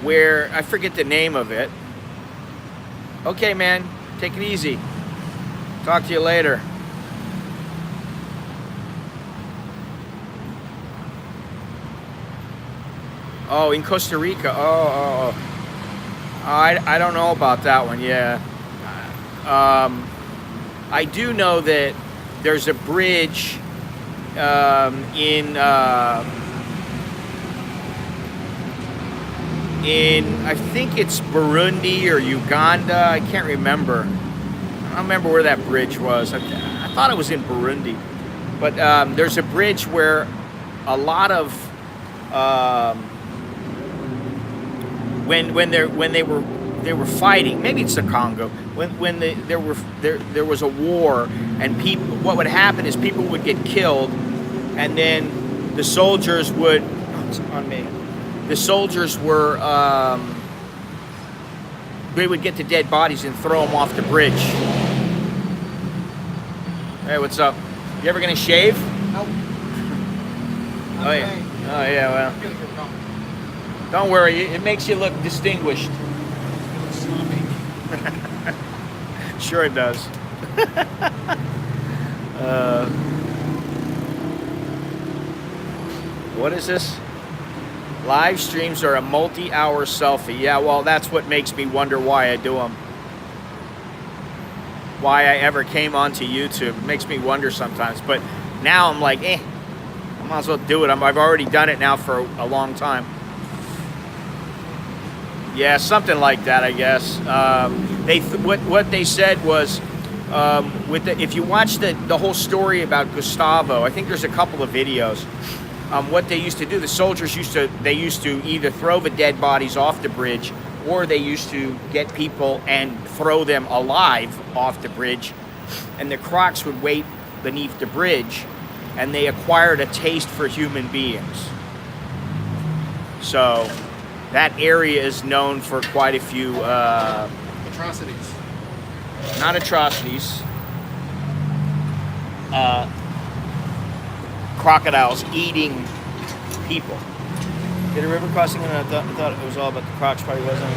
where, I forget the name of it. Okay, man, take it easy. Talk to you later. Oh, in Costa Rica. Oh. I don't know about that one, yeah. I do know that there's a bridge in I think it's Burundi or Uganda. I can't remember. I don't remember where that bridge was. I thought it was in Burundi. But there's a bridge where a lot of when they were fighting, maybe it's the Congo, when there was a war, and people, what would happen is people would get killed, and then the soldiers would, oh, it's on me. The soldiers were, they would get the dead bodies and throw them off the bridge. Hey, what's up? You ever gonna shave? Nope. Oh yeah. Oh yeah. Well, don't worry. It makes you look distinguished. Sure it does. What is this? Live streams are a multi-hour selfie. Yeah, well, that's what makes me wonder why I do them. Why I ever came onto YouTube. It makes me wonder sometimes. But now I'm like, I might as well do it. I've already done it now for a long time. Yeah, something like that, I guess. What they said was, if you watch the whole story about Gustavo, I think there's a couple of videos. What they used to do, the soldiers used to either throw the dead bodies off the bridge, or they used to get people and throw them alive off the bridge, and the crocs would wait beneath the bridge, and they acquired a taste for human beings. So that area is known for quite a few Atrocities. not atrocities, crocodiles eating people. Did a river crossing, and I thought it was all about the crocs. Probably wasn't.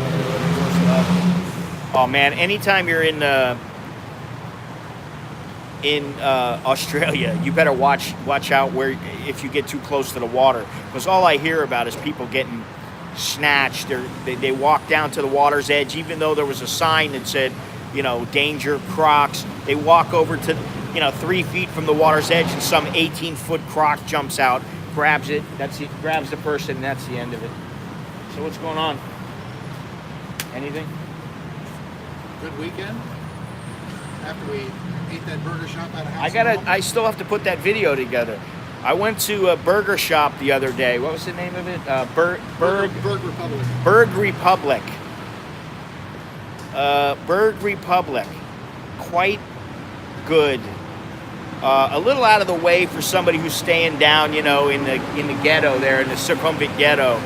Oh man! Anytime you're in Australia, you better watch out where if you get too close to the water, because all I hear about is people getting snatched. They walk down to the water's edge, even though there was a sign that said, you know, danger, crocs. They walk over to, 3 feet from the water's edge, and some 18-foot croc jumps out, grabs it. Grabs the person, and that's the end of it. So what's going on? Anything? Good weekend. After we ate that burger shop out of house. I still have to put that video together. I went to a burger shop the other day. What was the name of it? Berg Republic. Berg Republic. Berg Republic. Quite good. A little out of the way for somebody who's staying down, in the ghetto there, in the Circumvent ghetto.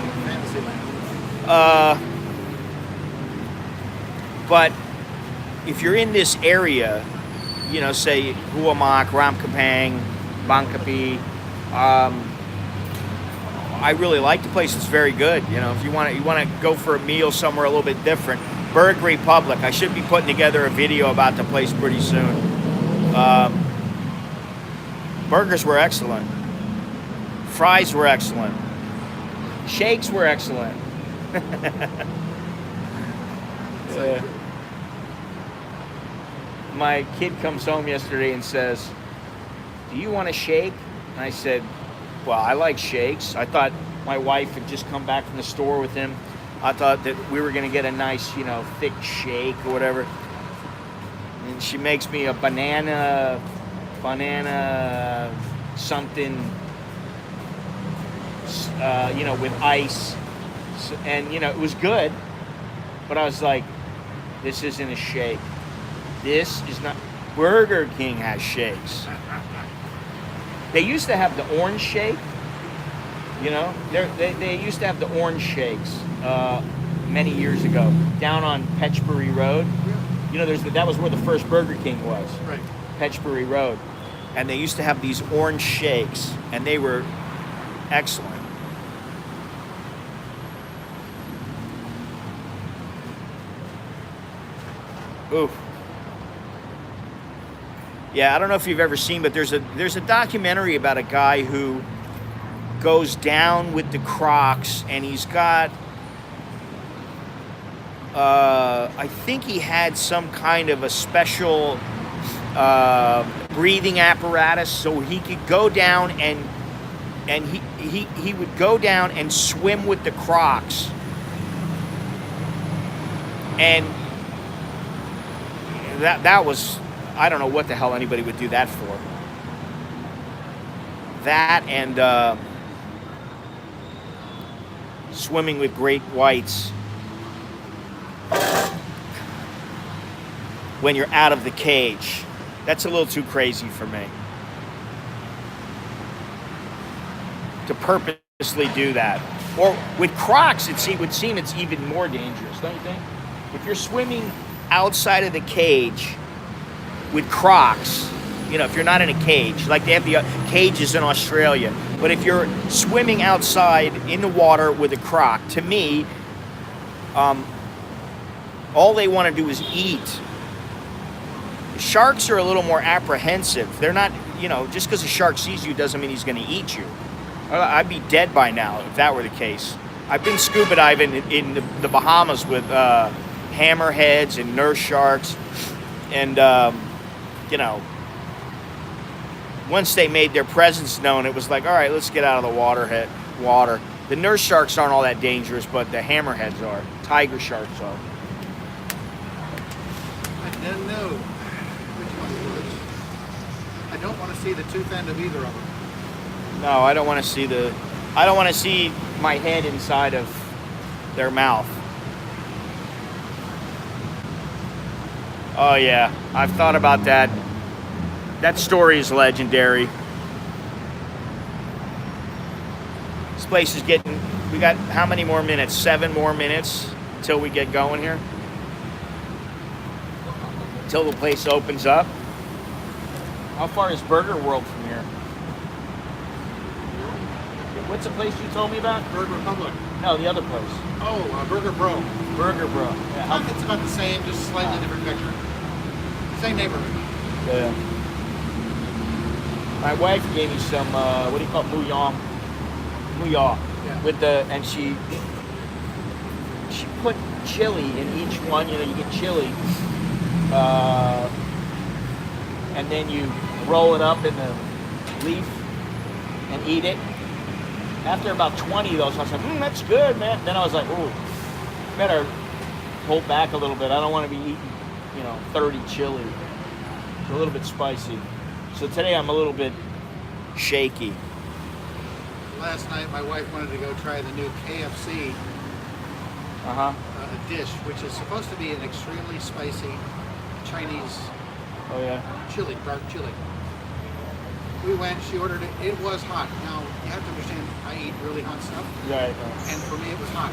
But if you're in this area, say Huamak, Ramkapang, Bangkok, I really like the place. It's very good. If you want to go for a meal somewhere a little bit different, Berg Republic. I should be putting together a video about the place pretty soon. Burgers were excellent. Fries were excellent. Shakes were excellent. My kid comes home yesterday and says, "Do you want a shake?" And I said, "Well, I like shakes." I thought my wife had just come back from the store with him. I thought that we were going to get a nice, thick shake or whatever. And she makes me a banana something, with ice. And, it was good. But I was like, this isn't a shake. This is not. Burger King has shakes. They used to have the orange shake. They used to have the orange shakes many years ago down on Petchbury Road. That was where the first Burger King was. Right. Petchbury Road, and they used to have these orange shakes, and they were excellent. Ooh. Yeah, I don't know if you've ever seen, but there's a documentary about a guy who goes down with the Crocs, and he's got, I think he had some kind of a special breathing apparatus, so he could go down and he would go down and swim with the Crocs, and that was, I don't know what the hell anybody would do that for. That and swimming with great whites when you're out of the cage. That's a little too crazy for me. To purposely do that. Or with Crocs, it would seem it's even more dangerous, don't you think? If you're swimming outside of the cage with Crocs, if you're not in a cage, like they have the cages in Australia, but if you're swimming outside in the water with a Croc, to me, all they want to do is eat. Sharks are a little more apprehensive. They're not, just because a shark sees you doesn't mean he's going to eat you. I'd be dead by now if that were the case. I've been scuba diving in the Bahamas with hammerheads and nurse sharks, and once they made their presence known, it was like, all right, let's get out of the water. The nurse sharks aren't all that dangerous, but the hammerheads are. Tiger sharks are. I don't know which one it was. I don't want to see the tooth end of either of them. No, I don't want to see my head inside of their mouth. Oh yeah, I've thought about that. That story is legendary. place is getting. We got how many more minutes? 7 more minutes until we get going here. Until the place opens up. How far is Burger World from here? What's the place you told me about? Burger Republic. No, the other place. Oh, Burger Bro. Burger Bro. Yeah. It's about the same, just slightly different picture. Same neighborhood. Yeah. My wife gave me some, what do you call it? Muyong. Yeah. With the, and she put chili in each one. You know, you get chili. And then you roll it up in the leaf and eat it. After about 20 of those, I was like, that's good, man. Then I was like, ooh, better hold back a little bit. I don't want to be eating, 30 chili. It's a little bit spicy. So today I'm a little bit shaky. Last night, my wife wanted to go try the new KFC dish, which is supposed to be an extremely spicy Chinese chili, dark chili. We went, she ordered it, it was hot. Now, you have to understand, I eat really hot stuff. Right. And for me, it was hot.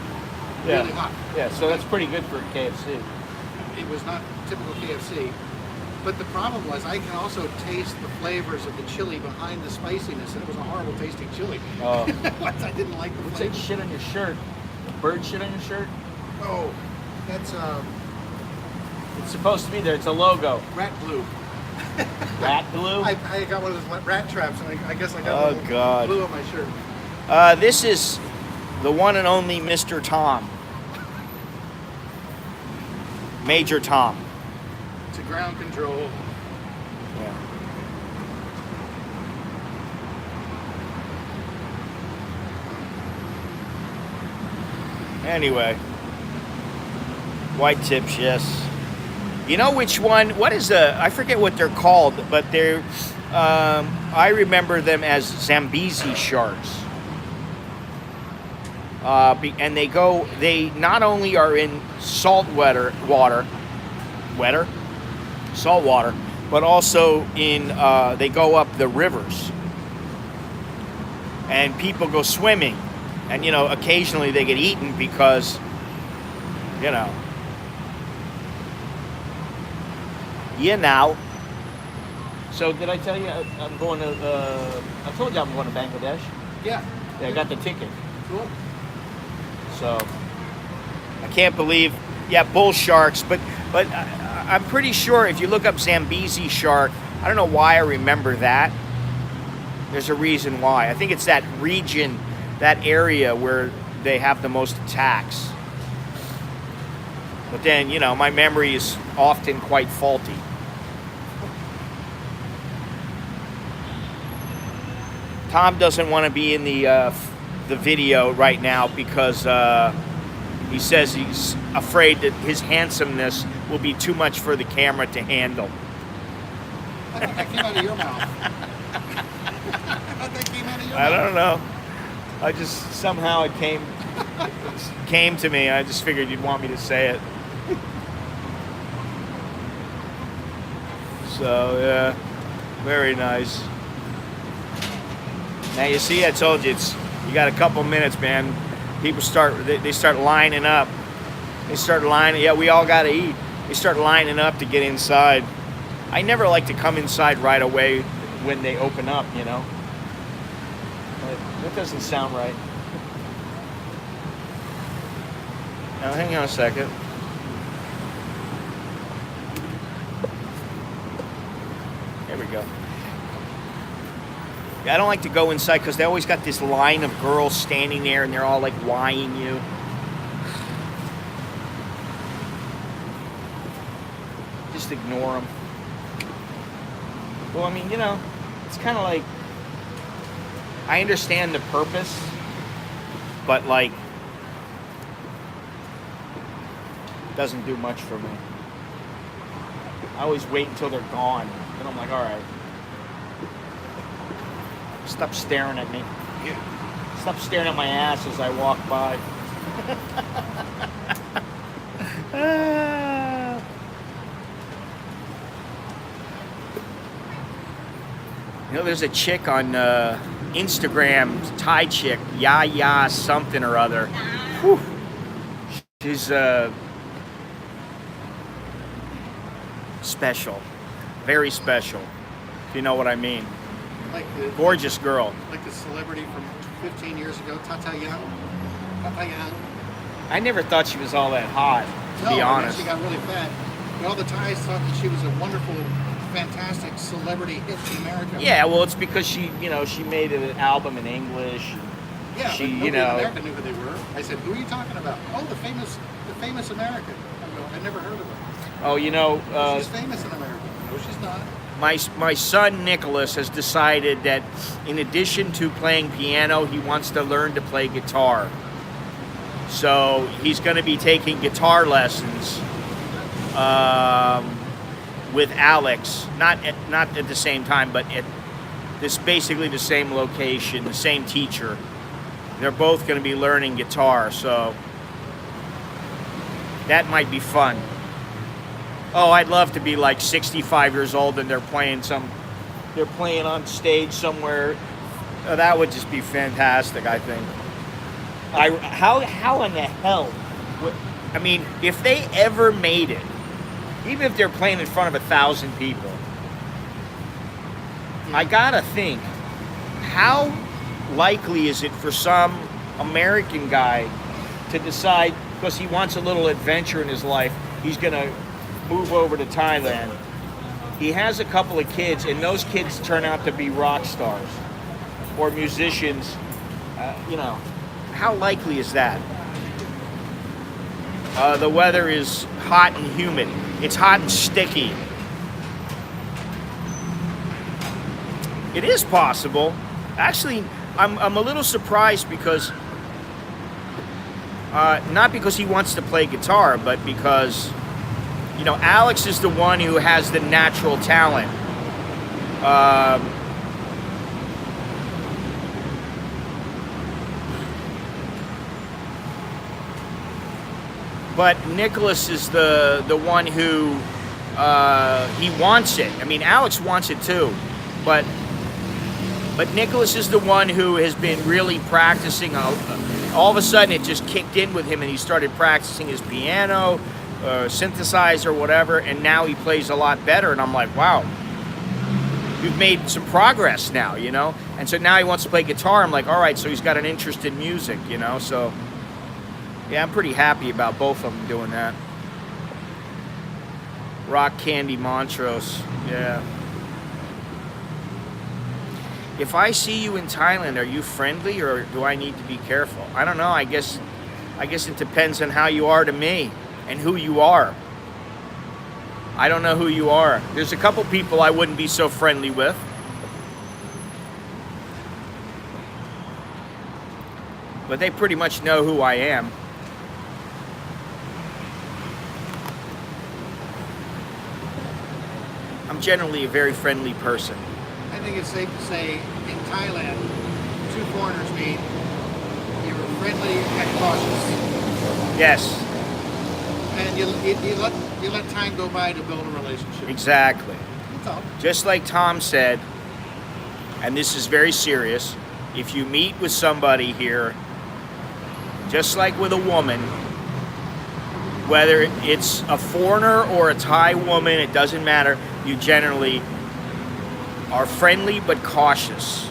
Yeah. Really hot. Yeah, so that's pretty good for KFC. It was not typical KFC. But the problem was, I can also taste the flavors of the chili behind the spiciness, and it was a horrible tasting chili. Oh. I didn't like the What's flavor. that shit on your shirt? Bird shit on your shirt? Oh, that's It's supposed to be there. It's a logo. rat glue. Rat glue? I got one of those rat traps, and I guess I got a little God. glue on my shirt. This is the one and only Mr. Tom. Major Tom. To ground control. Yeah. Anyway. White tips, yes. You know which one? What is I forget what they're called, but they're, I remember them as Zambezi sharks. And they not only are in salt water, but also they go up the rivers. And people go swimming. And, occasionally they get eaten because, So did I tell you I'm going to, I told you I'm going to Bangladesh? Yeah. Yeah, I got the ticket. Cool. So I can't believe, bull sharks, but I'm pretty sure if you look up Zambezi shark, I don't know why I remember that. There's a reason why. I think it's that region, that area where they have the most attacks. But then, my memory is often quite faulty. Tom doesn't want to be in the video right now because he says he's afraid that his handsomeness will be too much for the camera to handle. I thought that came out of your mouth. I thought that came out of your mouth. I don't know. I just somehow it came to me. I just figured you'd want me to say it. So yeah, very nice. Now you see, I told you you got a couple minutes, man. People they start lining up. They start lining. Yeah, we all got to eat. They start lining up to get inside. I never like to come inside right away when they open up, But that doesn't sound right. Now hang on a second. There we go. I don't like to go inside because they always got this line of girls standing there and they're all like eyeing you. Just ignore them. Well, I mean, it's kind of like, I understand the purpose, but like, it doesn't do much for me. I always wait until they're gone. Then I'm like, all right. Stop staring at me. Yeah. Stop staring at my ass as I walk by. There's a chick on Instagram Thai chick, Ya something or other. Whew. She's special, very special, if you know what I mean. Like the Gorgeous girl. Like the celebrity from 15 years ago, Tata Young. Tata Young. I never thought she was all that hot, to be honest. She got really fat. But all the Thais thought that she was a wonderful, fantastic celebrity hit in America. Yeah, well, it's because she made an album in English. Yeah, she, but nobody in America knew who they were. I said, "Who are you talking about?" Oh, the famous American. I go, I never heard of her. Oh, she's famous in America. No, she's not. My son Nicholas has decided that in addition to playing piano, he wants to learn to play guitar. So he's going to be taking guitar lessons with Alex, not at the same time, but at basically the same location, the same teacher. They're both going to be learning guitar, so that might be fun. Oh, I'd love to be like 65 years old and they're playing on stage somewhere. Oh, that would just be fantastic, I think. How in the hell? I mean, if they ever made it, even if they're playing in front of 1,000 people, I gotta think, how likely is it for some American guy to decide, because he wants a little adventure in his life, he's gonna move over to Thailand. He has a couple of kids, and those kids turn out to be rock stars or musicians. How likely is that? The weather is hot and humid. It's hot and sticky. It is possible. Actually, I'm a little surprised because, not because he wants to play guitar, but because, Alex is the one who has the natural talent. But Nicholas is the one who, he wants it. I mean, Alex wants it too, but Nicholas is the one who has been really practicing. All of a sudden, it just kicked in with him, and he started practicing his piano, synthesizer, whatever, and now he plays a lot better. And I'm like, wow, you've made some progress now, And so now he wants to play guitar. I'm like, all right, so he's got an interest in music, So, yeah, I'm pretty happy about both of them doing that. Rock Candy Montrose, yeah. If I see you in Thailand, are you friendly or do I need to be careful? I don't know. I guess it depends on how you are to me and who you are. I don't know who you are. There's a couple people I wouldn't be so friendly with. But they pretty much know who I am. I'm generally a very friendly person. I think it's safe to say in Thailand, two foreigners meet, you're friendly and cautious. Yes. And you let time go by to build a relationship. Exactly. That's all. Just like Tom said, and this is very serious, if you meet with somebody here, just like with a woman, whether it's a foreigner or a Thai woman, it doesn't matter, you generally are friendly but cautious.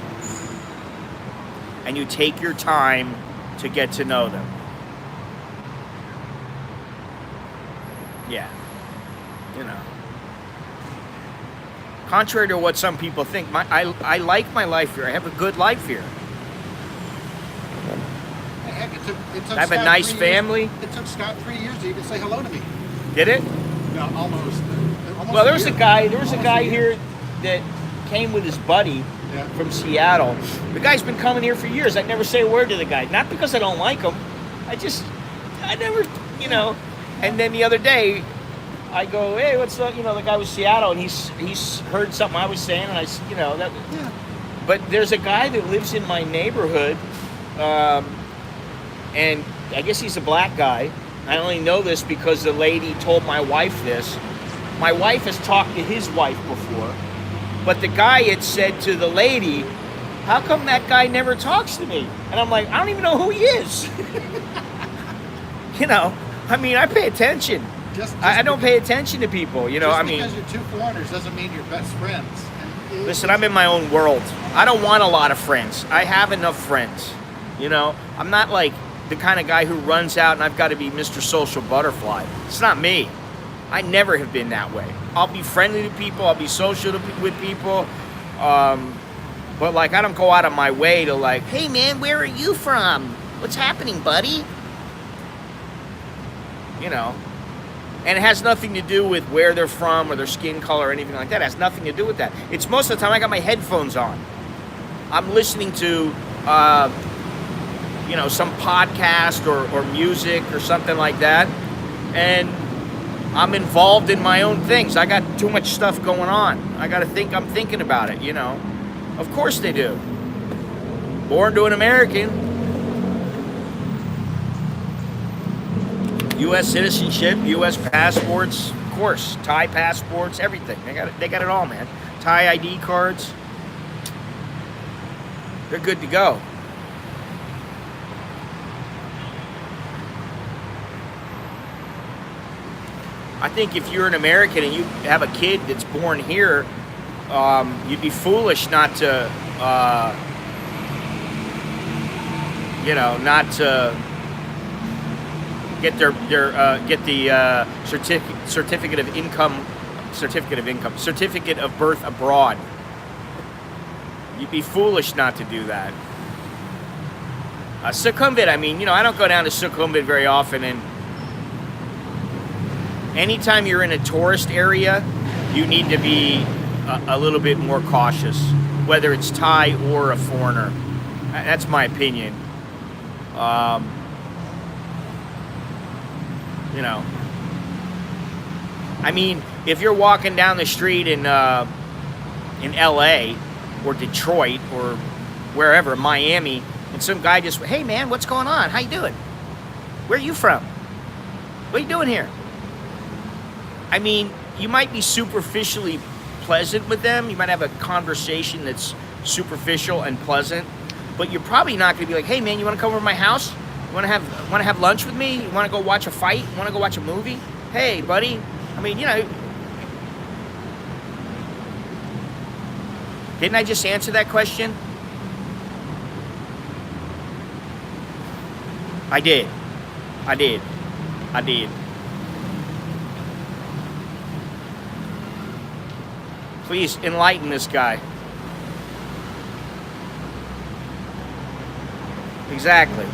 And you take your time to get to know them. Yeah. Contrary to what some people think, I like my life here. I have a good life here. Heck, it took I have a nice family. It took Scott 3 years to even say hello to me. Did it? No, almost. Well, there was a guy here that came with his buddy from Seattle. The guy's been coming here for years. I never say a word to the guy. Not because I don't like him. I never, And then the other day, I go, hey, what's up? The guy was Seattle, and he's heard something I was saying, and that. Yeah. But there's a guy that lives in my neighborhood, and I guess he's a black guy. I only know this because the lady told my wife this. My wife has talked to his wife before, but the guy had said to the lady, how come that guy never talks to me? And I'm like, I don't even know who he is. You know, I mean, I pay attention. I don't pay attention to people, you know, I mean. Just because you're two foreigners doesn't mean you're best friends. Listen, I'm in my own world. I don't want a lot of friends. I have enough friends, you know. I'm not like the kind of guy who runs out and I've got to be Mr. Social Butterfly. It's not me. I never have been that way. I'll be friendly to people. I'll be social with people. But like, I don't go out of my way to like, hey man, where are you from? What's happening, buddy? You know. And it has nothing to do with where they're from or their skin color or anything like that. It has nothing to do with that. It's most of the time I got my headphones on. I'm listening to, you know, some podcast or music or something like that. And I'm involved in my own things. I got too much stuff going on. I got to think, I'm thinking about it, you know. Of course they do. Born to an American. U.S. citizenship, U.S. passports, of course, Thai passports, everything. They got it all, man. Thai ID cards. They're good to go. I think if you're an American and you have a kid that's born here, you'd be foolish not to, you know, not to get the certificate of birth abroad. You'd be foolish not to do that. Sukhumvit, I mean, you know, I don't go down to Sukhumvit very often, and anytime you're in a tourist area, you need to be a little bit more cautious, whether it's Thai or a foreigner. That's my opinion. You know, I mean, if you're walking down the street in L.A. or Detroit or wherever, Miami, and some guy just, hey man, what's going on? How you doing? Where are you from? What are you doing here? I mean, you might be superficially pleasant with them. You might have a conversation that's superficial and pleasant, but you're probably not going to be like, hey man, you want to come over to my house? You want to have lunch with me? You want to go watch a fight? You want to go watch a movie? Hey, buddy. I mean, you know. Didn't I just answer that question? I did. Please enlighten this guy. Exactly.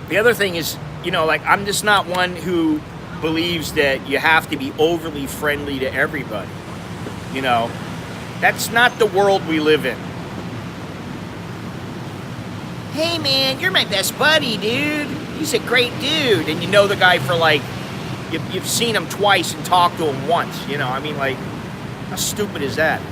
The other thing is, you know, like, I'm just not one who believes that you have to be overly friendly to everybody. You know, that's not the world we live in. Hey man, you're my best buddy, dude. He's a great dude. And you know the guy for like, you've seen him twice and talked to him once. You know, I mean, like, how stupid is that?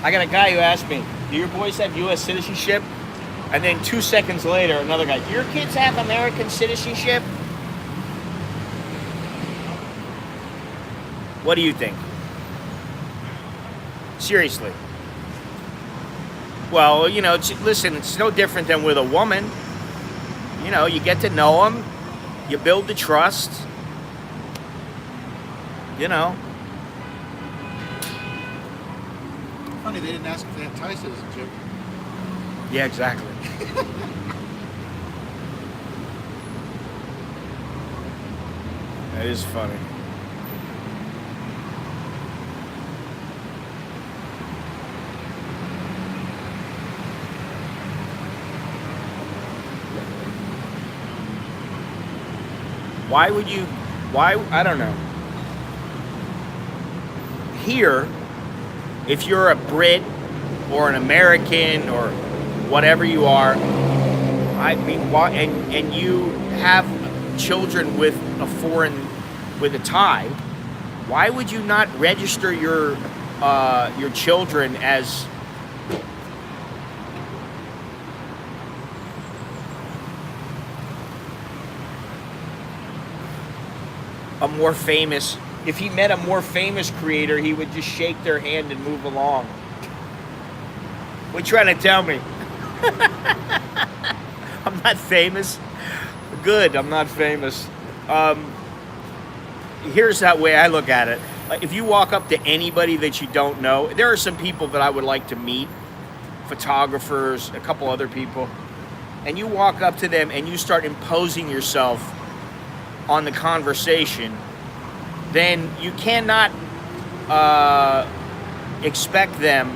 I got a guy who asked me, do your boys have U.S. citizenship? And then 2 seconds later, another guy, your kids have American citizenship? What do you think? Seriously. Well, you know, listen, it's no different than with a woman. You know, you get to know them, you build the trust, you know. Funny, they didn't ask if they had Thai citizenship. Yeah, exactly. That is funny. Why would you, I don't know. Here, if you're a Brit or an American or whatever you are, I mean, and you have children with a Thai, Why would you not register your children as a more famous? If he met a more famous creator, he would just shake their hand and move along. What you trying to tell me? I'm not famous. Good, I'm not famous. Here's that way I look at it. Like, if you walk up to anybody that you don't know, there are some people that I would like to meet, photographers, a couple other people, and you walk up to them and you start imposing yourself on the conversation, then you cannot expect them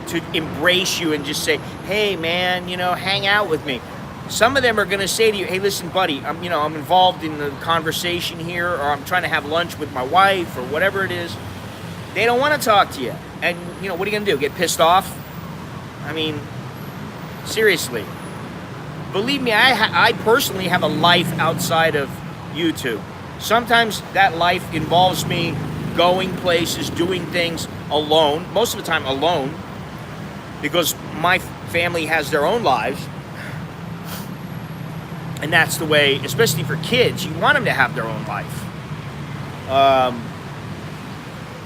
to embrace you and just say, hey man, hang out with me. Some of them are going to say to you, hey, listen, buddy, I'm involved in the conversation here, or I'm trying to have lunch with my wife, or whatever it is. They don't want to talk to you. And, what are you going to do? Get pissed off? I mean, seriously. Believe me, I personally have a life outside of YouTube. Sometimes that life involves me going places, doing things alone, most of the time alone, because my family has their own lives. And that's the way, especially for kids, you want them to have their own life.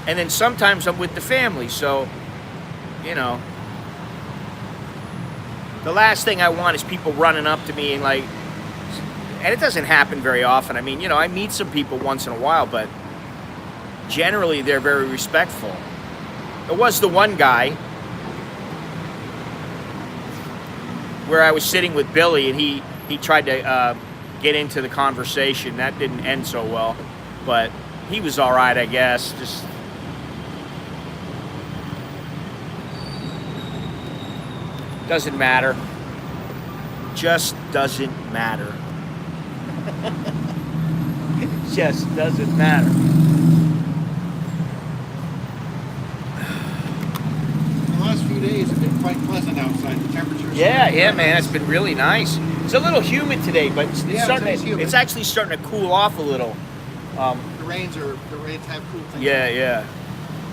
And then sometimes I'm with the family, so, the last thing I want is people running up to me and and it doesn't happen very often. I mean, I meet some people once in a while, but generally they're very respectful. There was the one guy where I was sitting with Billy, and he tried to get into the conversation. That didn't end so well, but he was all right, I guess. Just doesn't matter. Just doesn't matter. It just doesn't matter. The last few days have been quite pleasant outside. The temperatures. Yeah, man. It's been really nice. It's a little humid today, but it's actually starting to cool off a little. The rains have cooled things. Yeah.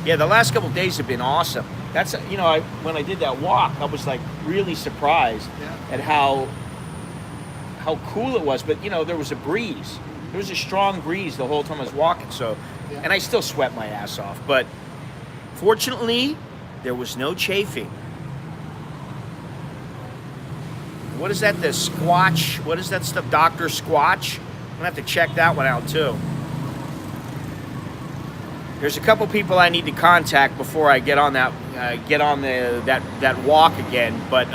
The last couple of days have been awesome. That's when I did that walk, I was really surprised at how cool it was. But there was a breeze. There was a strong breeze the whole time I was walking. So, and I still sweat my ass off. But fortunately, there was no chafing. What is that? The Squatch? What is that stuff? Dr. Squatch? I'm gonna have to check that one out too. There's a couple people I need to contact before I get on that walk again. But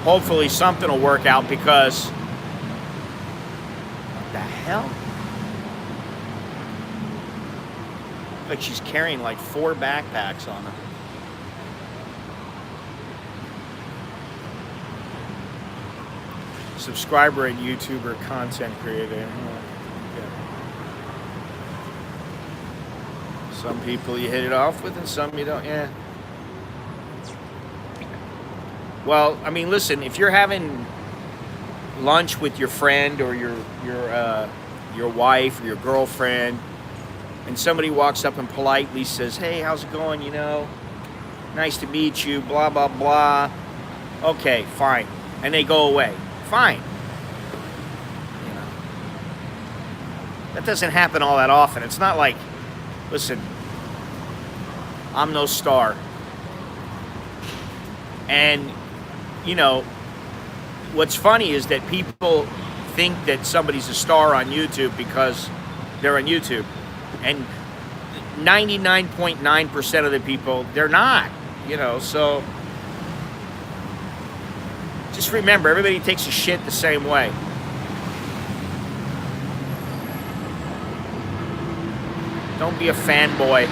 hopefully something will work out, because what the hell? Like she's carrying 4 backpacks on her. Subscriber and YouTuber content creator. Yeah. Some people you hit it off with, and some you don't. Yeah. Well, I mean, listen. If you're having lunch with your friend or your wife or your girlfriend, and somebody walks up and politely says, "Hey, how's it going? Nice to meet you." Blah blah blah. Okay, fine, and they go away. Fine. That doesn't happen all that often. It's not like, listen, I'm no star. And, what's funny is that people think that somebody's a star on YouTube because they're on YouTube. And 99.9% of the people, they're not, so just remember, everybody takes a shit the same way. Don't be a fanboy.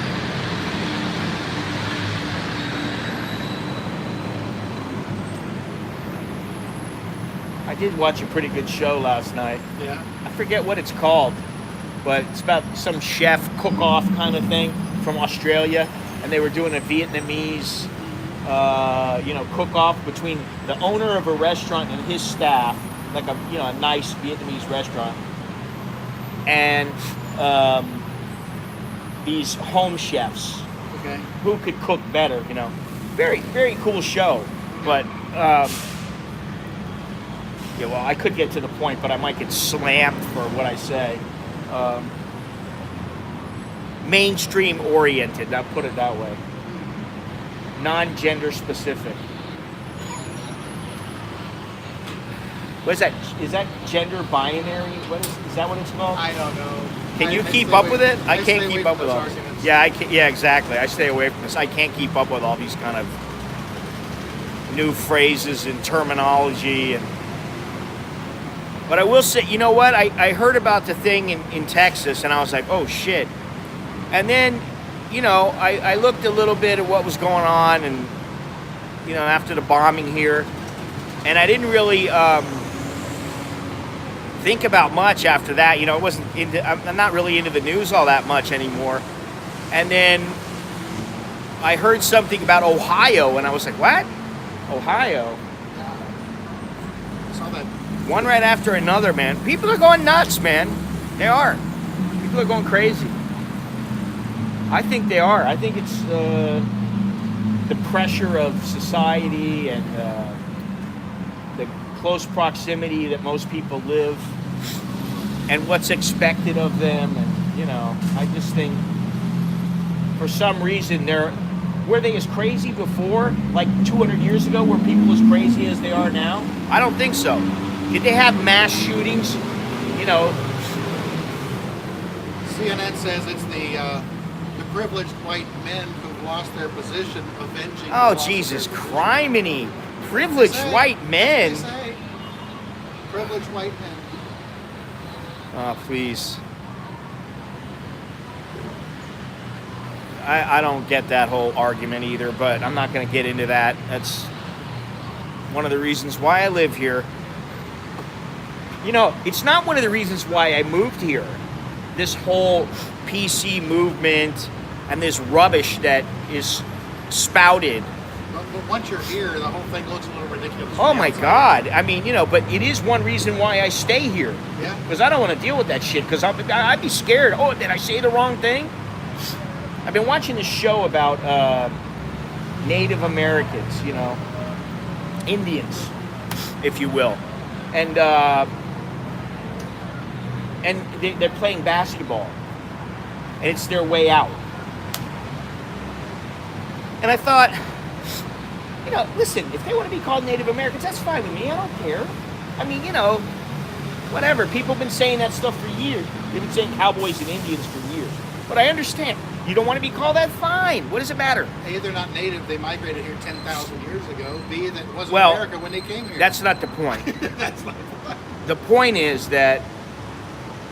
I did watch a pretty good show last night. Yeah. I forget what it's called, but it's about some chef cook-off kind of thing from Australia, and they were doing a Vietnamese cook-off between the owner of a restaurant and his staff, like a nice Vietnamese restaurant. And these home chefs Okay. who could cook better. Very, very cool show. But yeah, well, I could get to the point, but I might get slammed for what I say. Mainstream oriented, I'll put it that way. Non-gender specific. What is that? Is that gender binary? Is that what it's called? I don't know. Can you I keep stay up away- with it? I stay can't away keep from up with those all. arguments. Yeah, I can, yeah, exactly. I stay away from this. I can't keep up with all these kind of new phrases and terminology. But I will say, you know what? I heard about the thing in Texas, and I was like, oh shit. And then, I looked a little bit at what was going on, and after the bombing here, and I didn't really think about much after that. It wasn't I'm not really into the news all that much anymore. And then I heard something about Ohio, and I was like, what? Ohio? I saw that. One right after another, man. People are going nuts, man. They are. People are going crazy. I think they are. I think it's the pressure of society and the close proximity that most people live and what's expected of them. And, I just think for some reason were they as crazy before, like 200 years ago, were people as crazy as they are now? I don't think so. Did they have mass shootings? CNN says it's the privileged white men who've lost their position avenging. the Oh, loss of Jesus their position. criminy. Privileged They say- white men. They say, privileged white men. Oh, please. I don't get that whole argument either, but I'm not going to get into that. That's one of the reasons why I live here. It's not one of the reasons why I moved here. This whole PC movement and this rubbish that is spouted. But once you're here, the whole thing looks a little ridiculous. Oh from the my outside. God. I mean, but it is one reason why I stay here. Yeah. Because I don't want to deal with that shit. Because I'd be scared. Oh, did I say the wrong thing? I've been watching this show about Native Americans, Indians, if you will. And they're playing basketball. And it's their way out. And I thought, listen, if they want to be called Native Americans, that's fine with me. I don't care. I mean, whatever. People have been saying that stuff for years. They've been saying cowboys and Indians for years. But I understand. You don't want to be called that? Fine. What does it matter? A, they're not native. They migrated here 10,000 years ago. B, that wasn't Well, America when they came here. That's not the point. That's not the point. The point is that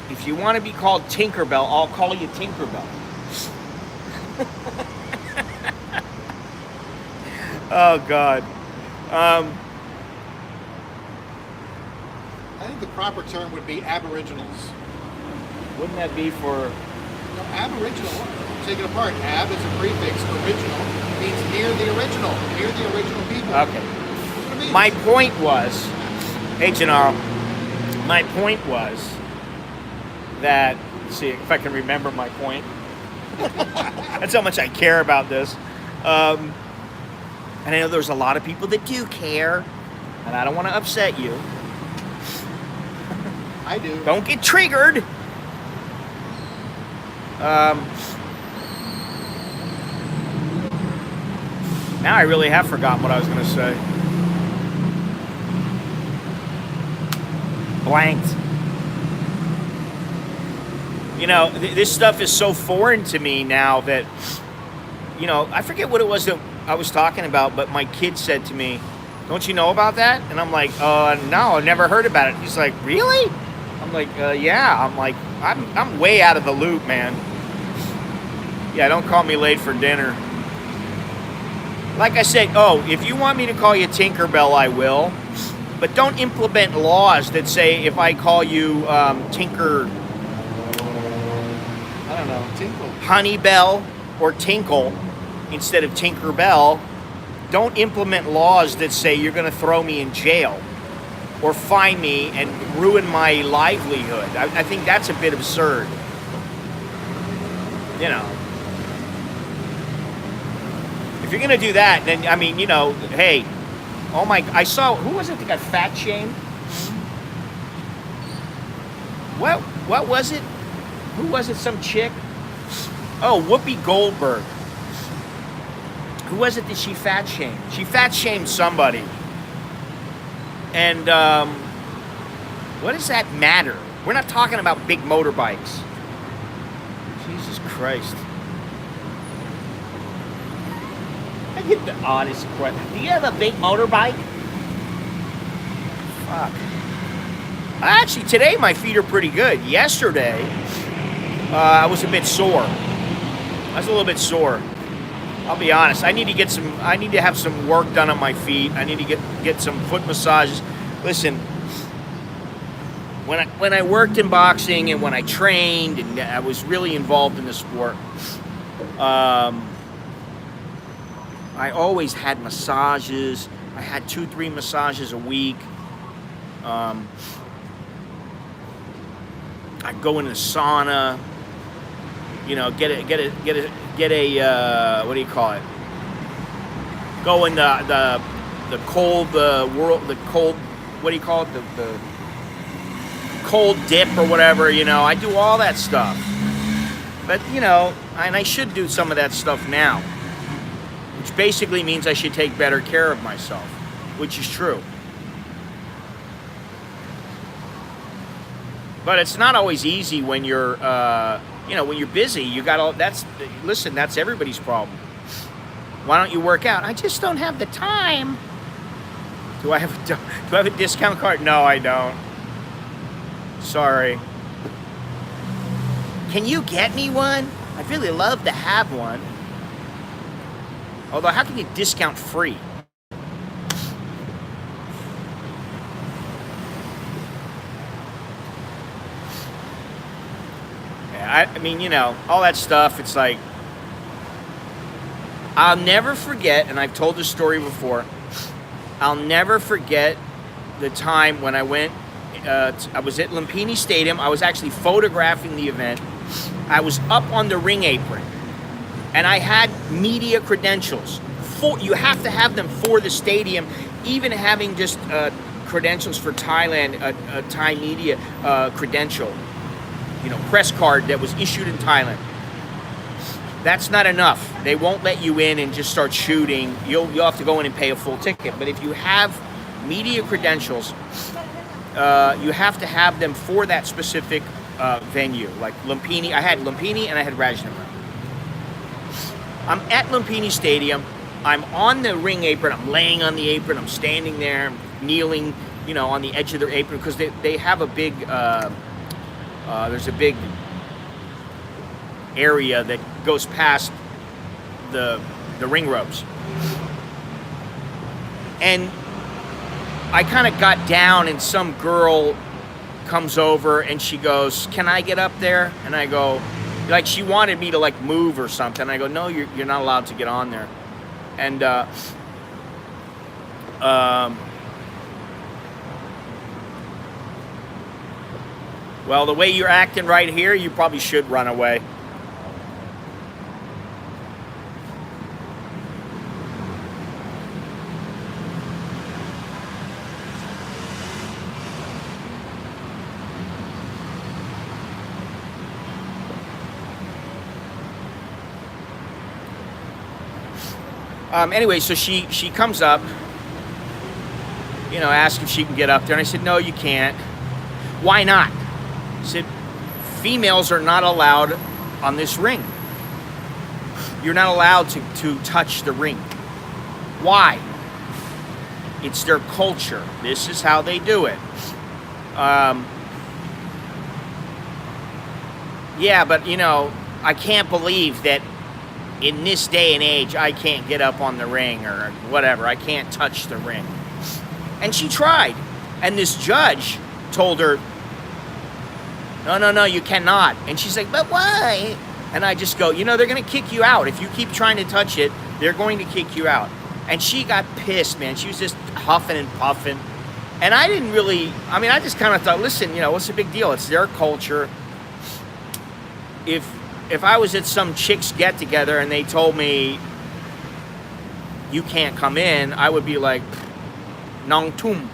if you want to be called Tinkerbell, I'll call you Tinkerbell. Oh, God. I think the proper term would be aboriginals. Wouldn't that be for... No, aboriginal, take it apart. Ab is a prefix. Original means near the original people. Okay. That's what it means. My point was... Hey, Gennaro. My point was that... Let's see if I can remember my point. That's how much I care about this. And I know there's a lot of people that do care. And I don't want to upset you. I do. Don't get triggered. Now I really have forgotten what I was going to say. Blanked. This stuff is so foreign to me now that, I forget what it was that I was talking about, but my kid said to me, don't you know about that? And I'm like, no, I've never heard about it. He's like, really? I'm like, yeah. I'm like, I'm way out of the loop, man. Yeah, don't call me late for dinner. Like I said, if you want me to call you Tinkerbell, I will. But don't implement laws that say if I call you Tinker, I don't know, Tinkle. Honeybell or Tinkle instead of Tinkerbell, don't implement laws that say you're going to throw me in jail or fine me and ruin my livelihood. I think that's a bit absurd. you know, if you're gonna do that, then I mean, you know, hey, oh my, I saw, who was it that got fat shamed? What was it? Who was it? Some chick? Oh, Whoopi Goldberg. Who was it that she fat shamed? She fat shamed somebody. And what does that matter? We're not talking about big motorbikes. Jesus Christ. I get the oddest question. Do you have a big motorbike? Fuck. Actually, today my feet are pretty good. Yesterday, I was a bit sore. I was a little bit sore. I'll be honest. I need to have some work done on my feet. I need to get some foot massages. Listen, when I worked in boxing and when I trained and I was really involved in the sport, I always had massages. I had 2-3 massages a week. I'd go in the sauna, you know, get a what do you call it? Go in the cold cold, what do you call it? The cold dip or whatever, you know. I do all that stuff. But, you know, and I should do some of that stuff now, which basically means I should take better care of myself, which is true. But it's not always easy when you're, you know, when you're busy. You got all. Listen, that's everybody's problem. Why don't you work out? I just don't have the time. Do I have a discount card? No, I don't. Sorry. Can you get me one? I'd really love to have one. Although, how can you discount free? I mean, you know, all that stuff, it's like, I'll never forget, and I've told this story before, I'll never forget the time when I went, I was at Lumpini Stadium. I was actually photographing the event. I was up on the ring apron, and I had media credentials. You have to have them for the stadium, even having just credentials for Thailand, a Thai media credential. You know, press card that was issued in Thailand. That's not enough. They won't let you in and just start shooting. You'll have to go in and pay a full ticket. But if you have media credentials, you have to have them for that specific venue. Like Lumpini, I had Lumpini and I had Rajneesh. I'm at Lumpini Stadium. I'm on the ring apron. I'm laying on the apron. I'm standing there, I'm kneeling, you know, on the edge of their apron because they have a big. There's a big area that goes past the ring ropes. And I kind of got down and some girl comes over and she goes, "Can I get up there?" And I go, like she wanted me to like move or something. I go, "No, you're not allowed to get on there." And well, the way you're acting right here, you probably should run away. Anyway, so she comes up, you know, asks if she can get up there. And I said, "No, you can't." "Why not?" I said, "Females are not allowed on this ring. You're not allowed to touch the ring." "Why?" "It's their culture. This is how they do it." Yeah, but you know, I can't believe that in this day and age, I can't get up on the ring or whatever. I can't touch the ring. And she tried. And this judge told her, No, you cannot. And she's like, "But why?" And I just go, you know, they're going to kick you out. If you keep trying to touch it, they're going to kick you out. And she got pissed, man. She was just huffing and puffing. And I didn't really, I just kind of thought, listen, you know, what's the big deal? It's their culture. if I was at some chicks get together and they told me you can't come in, I would be like, Nong Tum.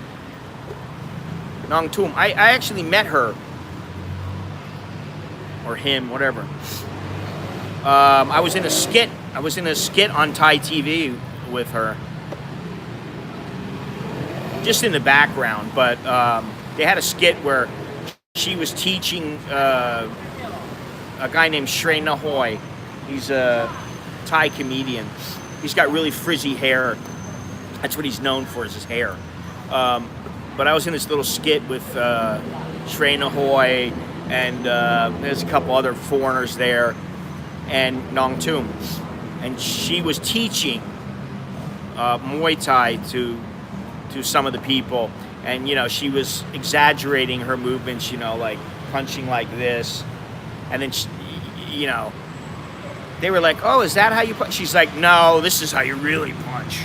Nong Tum. I actually met her. Or him, whatever. I was in a skit. I was in a skit on Thai TV with her. Just in the background, but they had a skit where she was teaching a guy named Shrey Nahoy. He's a Thai comedian. He's got really frizzy hair. That's what he's known for, is his hair. But I was in this little skit with Shrey Nahoy, and there's a couple other foreigners there, and Nong Tum. And she was teaching Muay Thai to some of the people. And, you know, she was exaggerating her movements, you know, like punching like this. And then, she, you know, they were like, oh, is that how you punch? She's like, no, this is how you really punch.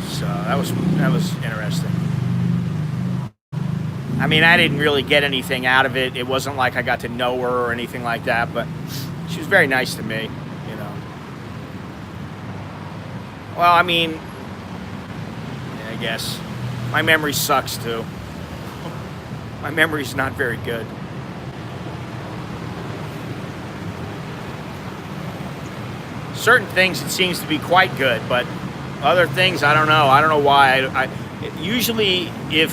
So that was interesting. I mean, I didn't really get anything out of it. It wasn't like I got to know her or anything like that, but she was very nice to me, you know. Well, I mean, yeah, I guess. My memory sucks, too. My memory's not very good. Certain things, it seems to be quite good, but other things, I don't know. I don't know why. Usually, if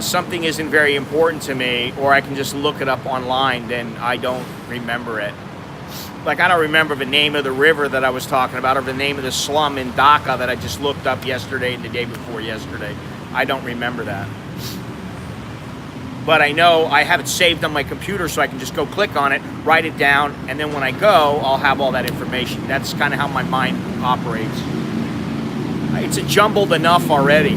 something isn't very important to me, or I can just look it up online, then I don't remember it. Like, I don't remember the name of the river that I was talking about, or the name of the slum in Dhaka that I just looked up yesterday and the day before yesterday. I don't remember that. But I know I have it saved on my computer, so I can just go click on it, write it down, and then when I go, I'll have all that information. That's kind of how my mind operates. It's jumbled enough already.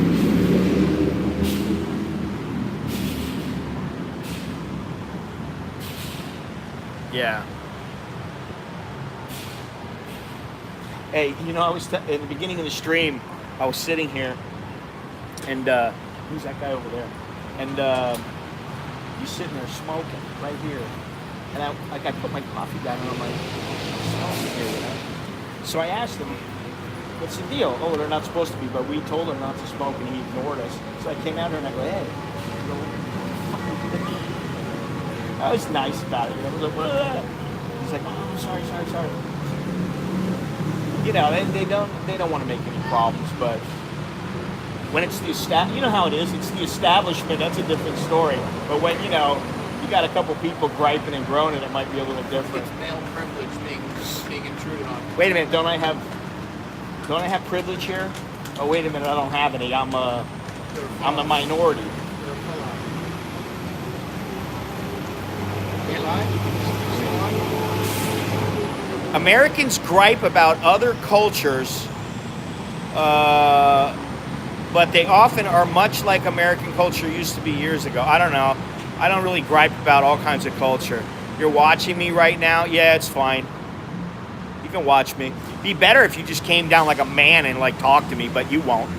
Yeah. Hey, you know, I was in the beginning of the stream, I was sitting here, and who's that guy over there? And he's sitting there smoking right here, and I put my coffee down, and I'm like, smoking here, you know? So I asked him, what's the deal? Oh, they're not supposed to be, but we told him not to smoke, and he ignored us. So I came out here and I go, hey. I was nice about it. You know? I was like, what? He's like, oh, sorry. You know, they don't want to make any problems, but when it's the you know how it is. It's the establishment. That's a different story. But when, you know, you got a couple people griping and groaning, it might be a little different. It's male privilege being intruded on. Wait a minute, don't I have privilege here? Oh, wait a minute, I don't have any. I'm a minority. Americans gripe about other cultures, but they often are much like American culture used to be years ago. I don't know. I don't really gripe about all kinds of culture. You're watching me right now? Yeah, it's fine. You can watch me. It'd be better if you just came down like a man and like talked to me, but you won't.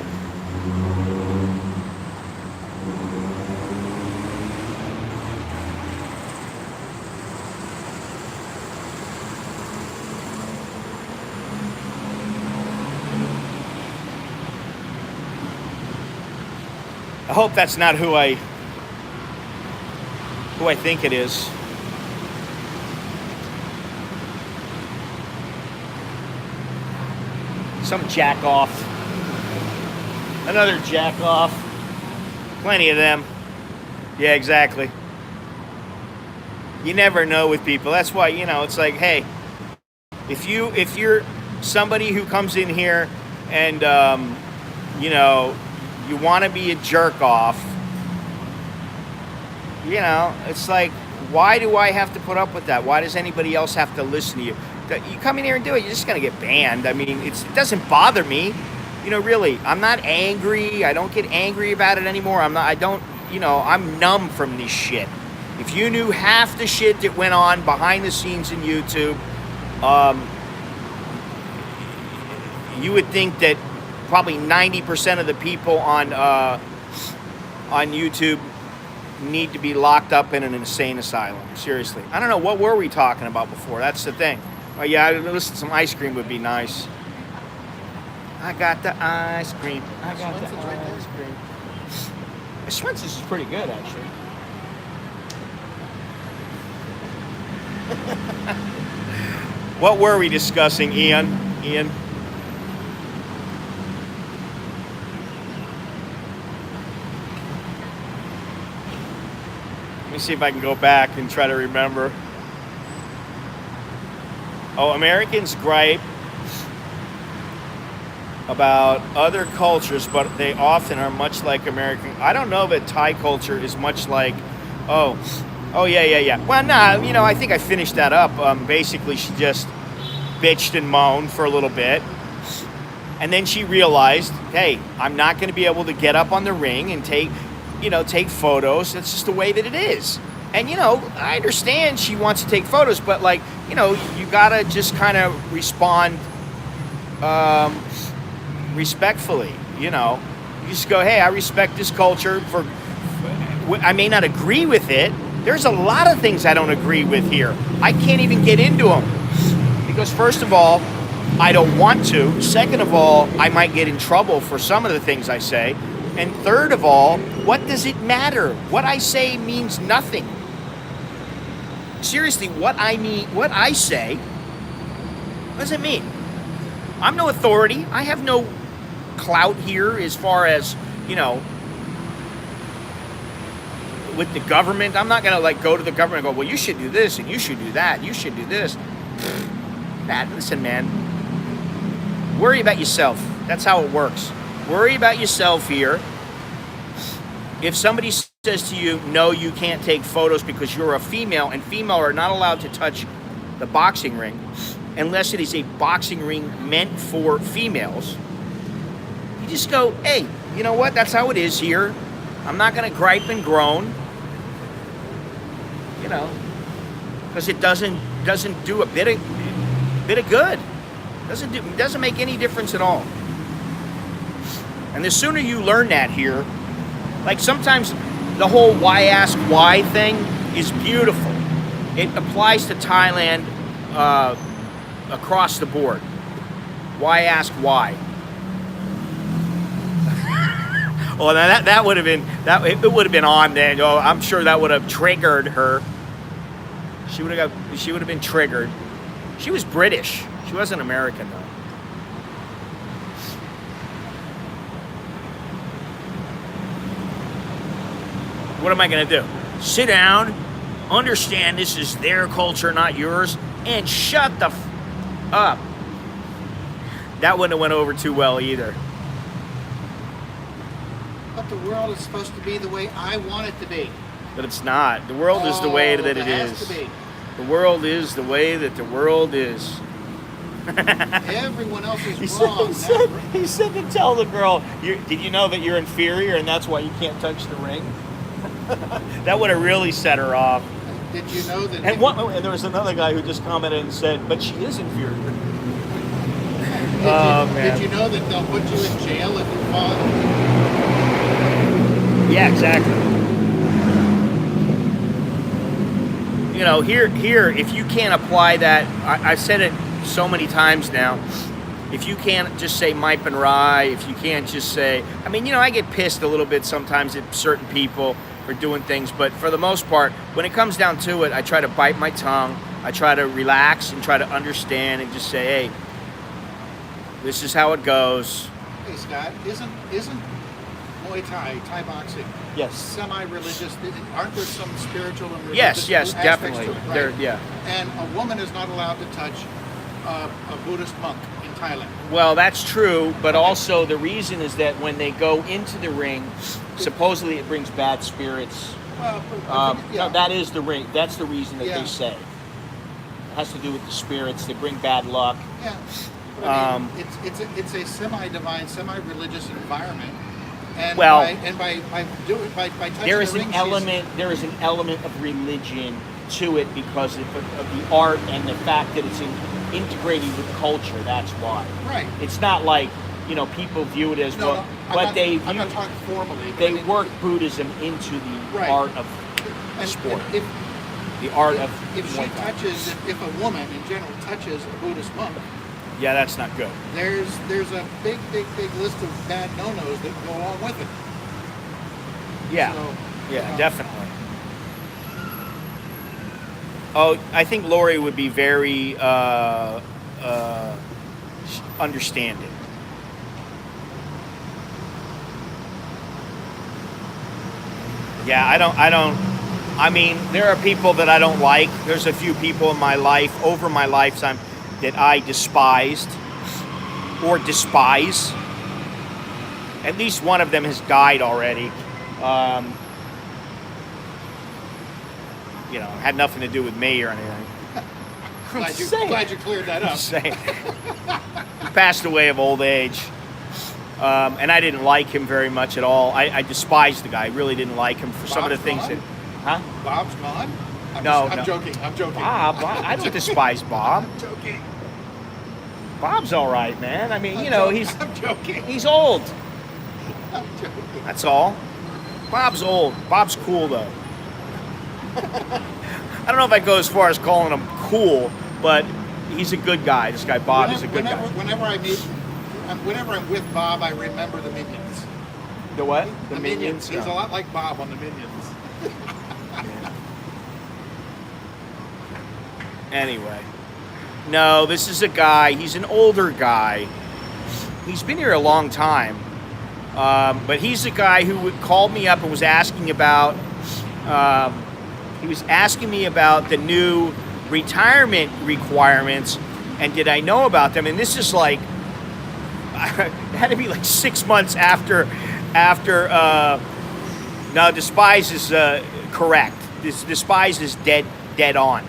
I hope that's not who I think it is. Some jack off. Another jack off. Plenty of them. Yeah, exactly. You never know with people. That's why, you know, it's like, hey, if you're somebody who comes in here and you know, you want to be a jerk off, you know, it's like, why do I have to put up with that? Why does anybody else have to listen to you? You come in here and do it, you're just going to get banned. I mean, it doesn't bother me. You know, really, I'm not angry. I don't get angry about it anymore. I'm numb from this shit. If you knew half the shit that went on behind the scenes in YouTube, you would think that probably 90% of the people on YouTube need to be locked up in an insane asylum. Seriously. I don't know, what were we talking about before? That's the thing. Oh yeah, listen, some ice cream would be nice. I got the ice cream. I got the ice cream. Swenson's is pretty good, actually. What were we discussing, Ian? Let me see if I can go back and try to remember. Oh, Americans gripe about other cultures, but they often are much like American. I don't know that Thai culture is much like, yeah. Well, nah, I think I finished that up. Basically, she just bitched and moaned for a little bit. And then she realized, hey, I'm not going to be able to get up on the ring and take photos. That's just the way that it is. And, I understand she wants to take photos, but you got to just kind of respond respectfully, You just go, hey, I respect this culture. I may not agree with it. There's a lot of things I don't agree with here. I can't even get into them. Because first of all, I don't want to. Second of all, I might get in trouble for some of the things I say. And third of all, what does it matter? What I say means nothing. Seriously, what I say, what does it mean? I'm no authority. I have no clout here as far as, with the government. I'm not going to go to the government and go, well, you should do this and you should do that. You should do this. Listen, man, worry about yourself. That's how it works. Worry about yourself here. If somebody says to you, no, you can't take photos because you're a female, and female are not allowed to touch the boxing ring unless it is a boxing ring meant for females, you just go, hey, you know what? That's how it is here. I'm not going to gripe and groan, because it doesn't do a bit of good. Doesn't make any difference at all. And the sooner you learn that here, sometimes the whole why ask why thing is beautiful. It applies to Thailand across the board. Why ask why? Well, that would have been it would have been on then. Oh, I'm sure that would have triggered her. She would have been triggered. She was British. She wasn't American though. What am I going to do? Sit down, understand this is their culture, not yours, and shut the up. That wouldn't have went over too well either. But the world is supposed to be the way I want it to be. But it's not. The world is the way that it is. The world is the way that the world is. Everyone else is wrong. He said to tell the girl, did you know that you're inferior and that's why you can't touch the ring? That would have really set her off. Did you know that? And there was another guy who just commented and said, but she is inferior. Did you know that they'll put you in jail if you fall? Yeah, exactly. Here, if you can't apply that, I've said it so many times now. If you can't just say Mipe and Rye, if you can't just say, I get pissed a little bit sometimes at certain people for doing things, but for the most part, when it comes down to it, I try to bite my tongue. I try to relax and try to understand and just say, hey, this is how it goes. Hey, Scott, isn't Muay Thai boxing, yes, semi-religious? Aren't there some spiritual and religious yes, aspects definitely. to it, right? Yeah. And a woman is not allowed to touch a Buddhist monk in Thailand. Well, that's true, but also the reason is that when they go into the ring, supposedly it brings bad spirits. Well, no, that is the ring. That's the reason that they say. It has to do with the spirits. They bring bad luck. Yeah. But it's a semi-divine, semi-religious environment. And by touching there is the ring, there is an element of religion to it because of the art and the fact that it's integrated with culture. That's why. Right. It's not like you know, people view it as No, what, no, but I'm they not, I'm view, not talking formally. But they I mean, work Buddhism into the Right. art of and sport, If, the art if, of if she Muay Thai. touches, if a woman in general touches a Buddhist monk, Yeah, that's not good. there's a big list of bad no-nos that go along with it. Yeah, So, yeah, definitely. Oh, I think Lori would be very understanding. Yeah, I mean, there are people that I don't like. There's a few people in my life, over my lifetime, that I despised or despise. At least one of them has died already. You know, had nothing to do with me or anything. glad you cleared that up. Just saying. He passed away of old age. And I didn't like him very much at all. I despised the guy. I really didn't like him for some of the Bob's things gone? that... Huh? Bob's gone? I'm joking. I'm joking. Bob? I don't despise Bob. I'm joking. Bob's all right, man. I mean, you know, I'm joking. he's old. I'm joking. That's all. Bob's old. Bob's cool, though. I don't know if I go as far as calling him cool, but he's a good guy. This guy Bob is a good guy. Whenever I'm with Bob, I remember the Minions. The what? The Minions. He's a lot like Bob on the Minions. Anyway. No, this is a guy. He's an older guy. He's been here a long time. But he's a guy who called me up and was asking about... he was asking me about the new retirement requirements and did I know about them. And this is like... it had to be like 6 months after no, despise is correct. Despise is dead on.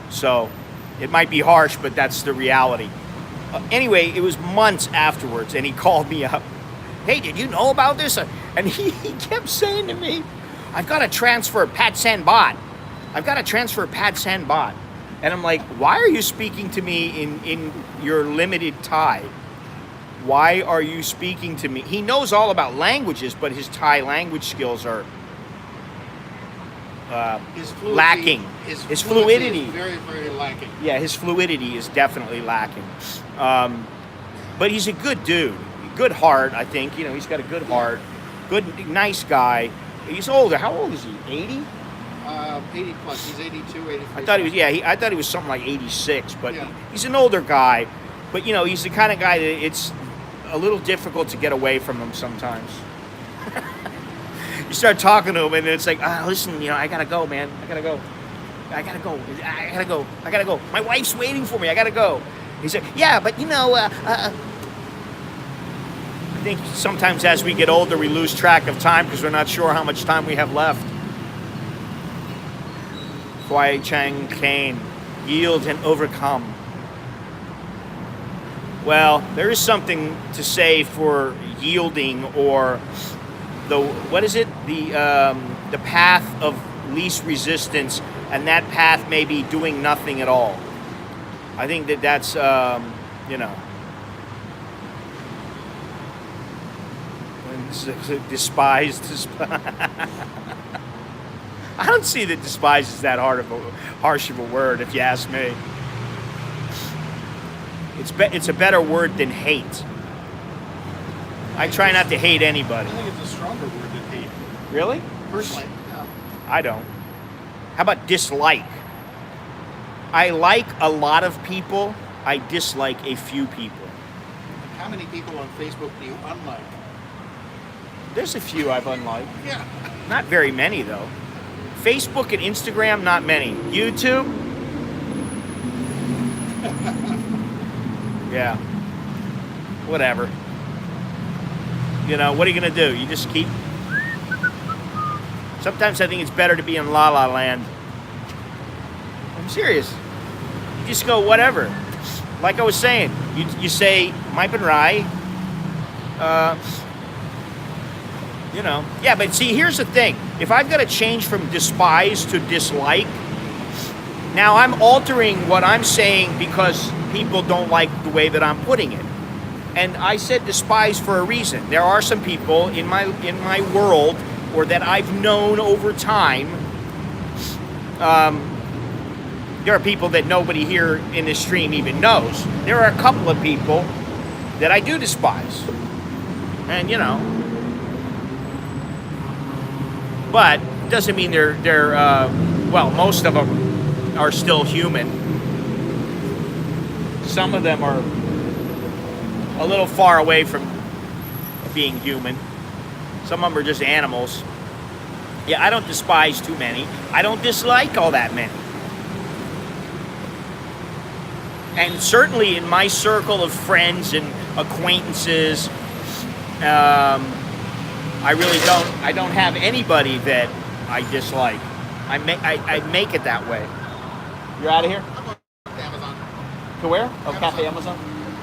So it might be harsh, but that's the reality. Anyway, it was months afterwards, and he called me up. Hey, did you know about this? And he kept saying to me, I've got to transfer Pat San Bot. I've got to transfer Pat San Bot. And I'm like, why are you speaking to me in your limited Thai? Why are you speaking to me? He knows all about languages, but his Thai language skills are lacking. His fluidity is very, very lacking. Yeah, his fluidity is definitely lacking. But he's a good dude. Good heart, I think. You know, he's got a good heart. Good, nice guy. He's older. How old is he? 80? 80 plus. He's 82, 83. I thought he was. Yeah, I thought he was something like 86. But yeah. He's an older guy. But you know, he's the kind of guy that it's a little difficult to get away from him sometimes. You start talking to him, and it's like, listen, you know, I gotta go, man. I gotta go. My wife's waiting for me. I gotta go. He said, yeah, but you know, I think sometimes as we get older, we lose track of time because we're not sure how much time we have left. Kwai Chang Kane, yield and overcome. Well, there is something to say for yielding, or what is it? The path of least resistance, and that path may be doing nothing at all. I think that's you know. Despised. I don't see that despise is that harsh of a word, if you ask me. It's a better word than hate. I try not to hate anybody. I think it's a stronger word than hate. Really? Personally, yeah. I don't. How about dislike? I like a lot of people. I dislike a few people. How many people on Facebook do you unlike? There's a few I've unliked. Yeah. Not very many, though. Facebook and Instagram, not many. YouTube? Yeah. Whatever. You know, what are you going to do? You just keep... Sometimes I think it's better to be in La La Land. I'm serious. You just go, whatever. Like I was saying, you say, Mai Pen Rai. You know. Yeah, but see, here's the thing. If I've got to change from despise to dislike, now I'm altering what I'm saying because people don't like the way that I'm putting it. And I said despise for a reason. There are some people in my world, or that I've known over time. There are people that nobody here in this stream even knows. There are a couple of people that I do despise. And you know, but it doesn't mean they're well, most of them are still human. Some of them are a little far away from being human. Some of them are just animals. Yeah, I don't despise too many. I don't dislike all that many. And certainly in my circle of friends and acquaintances, I don't have anybody that I dislike. I make it that way. You're out of here? I'm going to Amazon. To where? Oh, Cafe Amazon?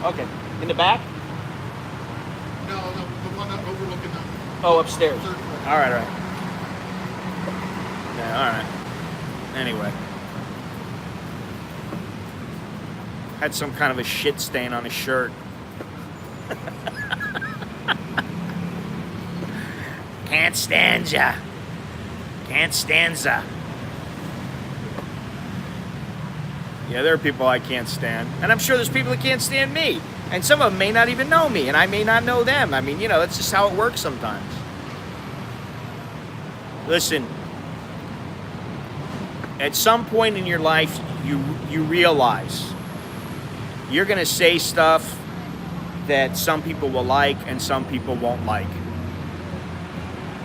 Okay. In the back? No, the one that's overlooking them. Oh, upstairs. Third floor. All right. Yeah, all right. Anyway. Had some kind of a shit stain on his shirt. Can't stand ya. Can't stand ya. Yeah, there are people I can't stand. And I'm sure there's people that can't stand me. And some of them may not even know me, and I may not know them. I mean, you know, that's just how it works sometimes. Listen, at some point in your life, you realize you're going to say stuff that some people will like and some people won't like.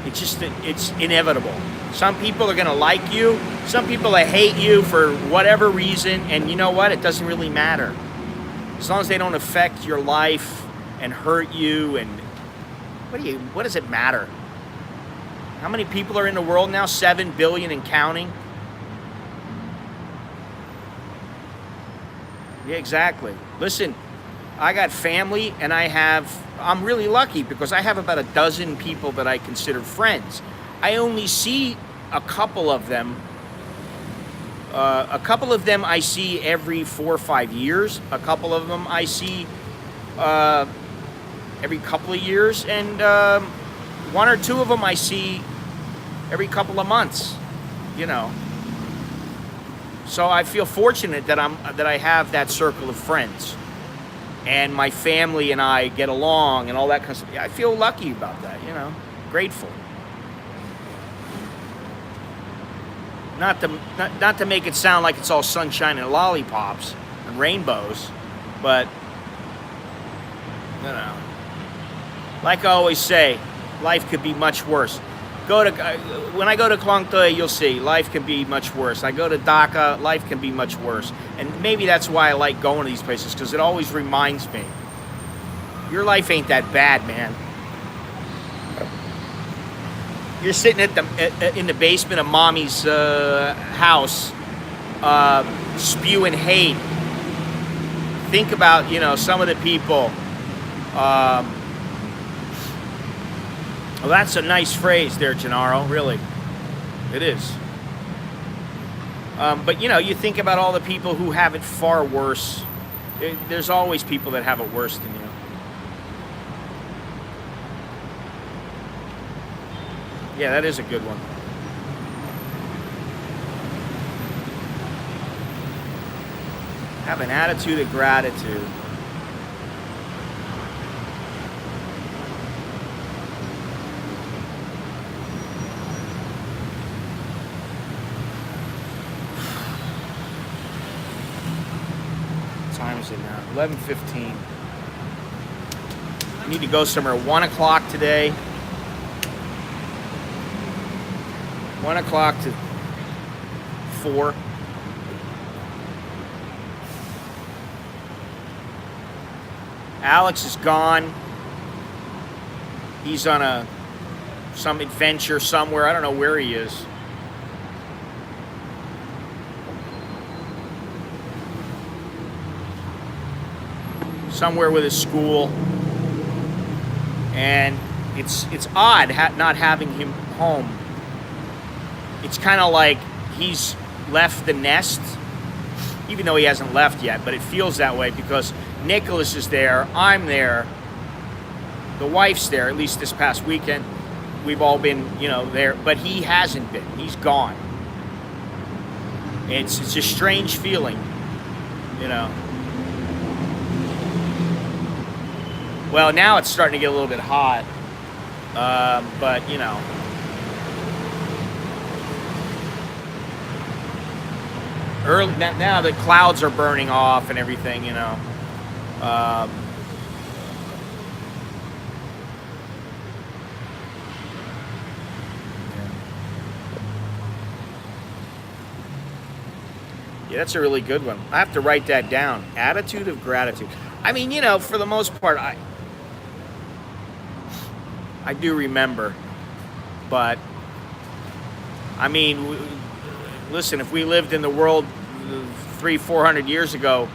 It's inevitable. Some people are going to like you. Some people that hate you for whatever reason. And you know what? It doesn't really matter. As long as they don't affect your life and hurt you. And what does it matter? How many people are in the world now? 7 billion and counting. Yeah, exactly. Listen, I got family, and I'm really lucky because I have about a dozen people that I consider friends. I only see a couple of them. A couple of them I see every 4 or 5 years. A couple of them I see every couple of years, and 1 or 2 of them I see every couple of months. You know. So I feel fortunate that I have that circle of friends, and my family and I get along and all that kind of stuff. I feel lucky about that, you know, grateful. Not to make it sound like it's all sunshine and lollipops and rainbows, but you know, like I always say, life could be much worse. When I go to Klong Toei, you'll see life can be much worse. I go to Dhaka, life can be much worse. And maybe that's why I like going to these places, because it always reminds me, your life ain't that bad, man. You're sitting in the basement of mommy's house, spewing hate. Think about, you know, some of the people. Well, that's a nice phrase there, Gennaro, really. It is. But, you know, you think about all the people who have it far worse. There's always people that have it worse than you. Yeah, that is a good one. Have an attitude of gratitude. Is it now? 11:15. I need to go somewhere. 1 o'clock today. 1 o'clock to 4. Alex is gone. He's on some adventure somewhere. I don't know where he is. Somewhere with his school, and it's odd not having him home. It's kind of like he's left the nest, even though he hasn't left yet, but it feels that way because Nicholas is there, I'm there, The wife's there, at least this past weekend. We've all been, you know, there, but he hasn't been. He's gone. It's a strange feeling, you know. Well, now it's starting to get a little bit hot, but you know. Early now the clouds are burning off and everything, you know. Yeah, that's a really good one. I have to write that down. Attitude of gratitude. I mean, you know, for the most part, I do remember, but I mean, listen, if we lived in the world 300-400 years ago,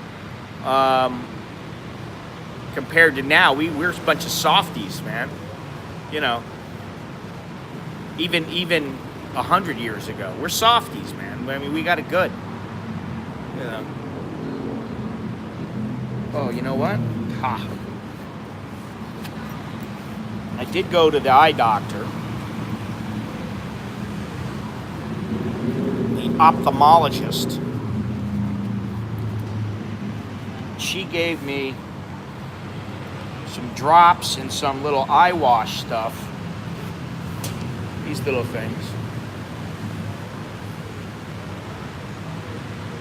compared to now, we're a bunch of softies, man. You know, even 100 years ago, we're softies, man. I mean, we got it good. You know. Oh, you know what? Ha. I did go to the eye doctor. The ophthalmologist. She gave me some drops and some little eye wash stuff. These little things.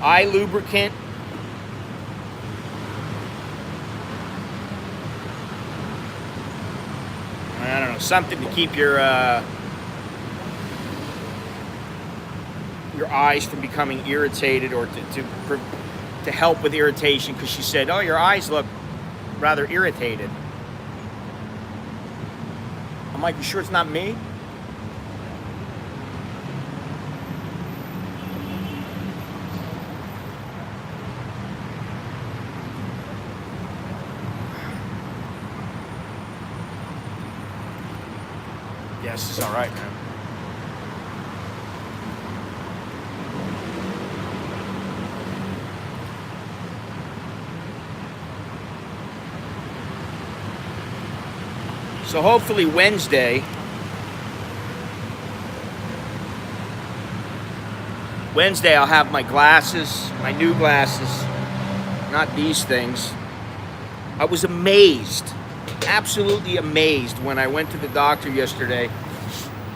Eye lubricant. I don't know, something to keep your eyes from becoming irritated, or to help with irritation, because she said, oh, your eyes look rather irritated. I'm like, you sure it's not me? Yes, this is all right, man. So hopefully Wednesday I'll have my glasses, my new glasses, not these things. I was amazed, absolutely amazed, when I went to the doctor yesterday,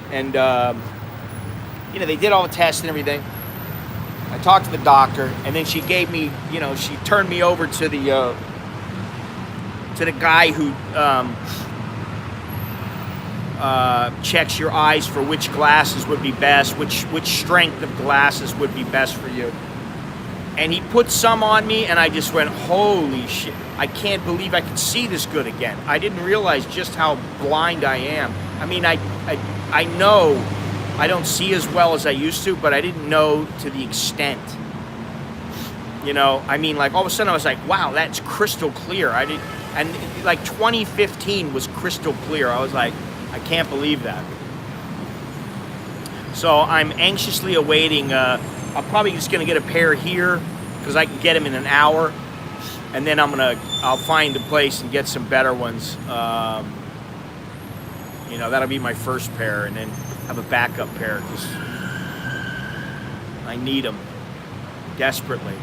and you know, they did all the tests and everything. I talked to the doctor, and then she gave me, you know, she turned me over to the guy who checks your eyes for which glasses would be best, which strength of glasses would be best for you. And he put some on me, and I just went, holy shit, I can't believe I can see this good again. I didn't realize just how blind I am. I mean, I know I don't see as well as I used to, but I didn't know to the extent. You know, I mean, like, all of a sudden I was like, wow, that's crystal clear. And like 2015 was crystal clear. I was like, I can't believe that. So I'm anxiously awaiting, I'm probably just gonna get a pair here, because I can get them in an hour, and then I'll find a place and get some better ones. You know, that'll be my first pair, and then have a backup pair, because I need them desperately.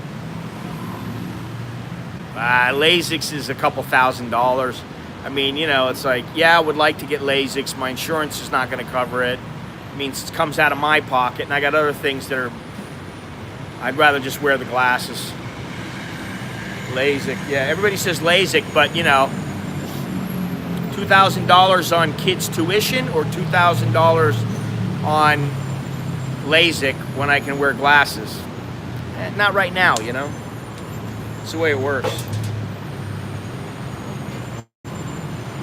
LASIK is a couple $1,000s. I mean, you know, it's like, yeah, I would like to get LASIK. My insurance is not going to cover it. It means it comes out of my pocket, and I got other things that are, I'd rather just wear the glasses. LASIK, yeah, everybody says LASIK, but you know, $2,000 on kids' tuition or $2,000 on LASIK when I can wear glasses? Not right now, you know. It's the way it works.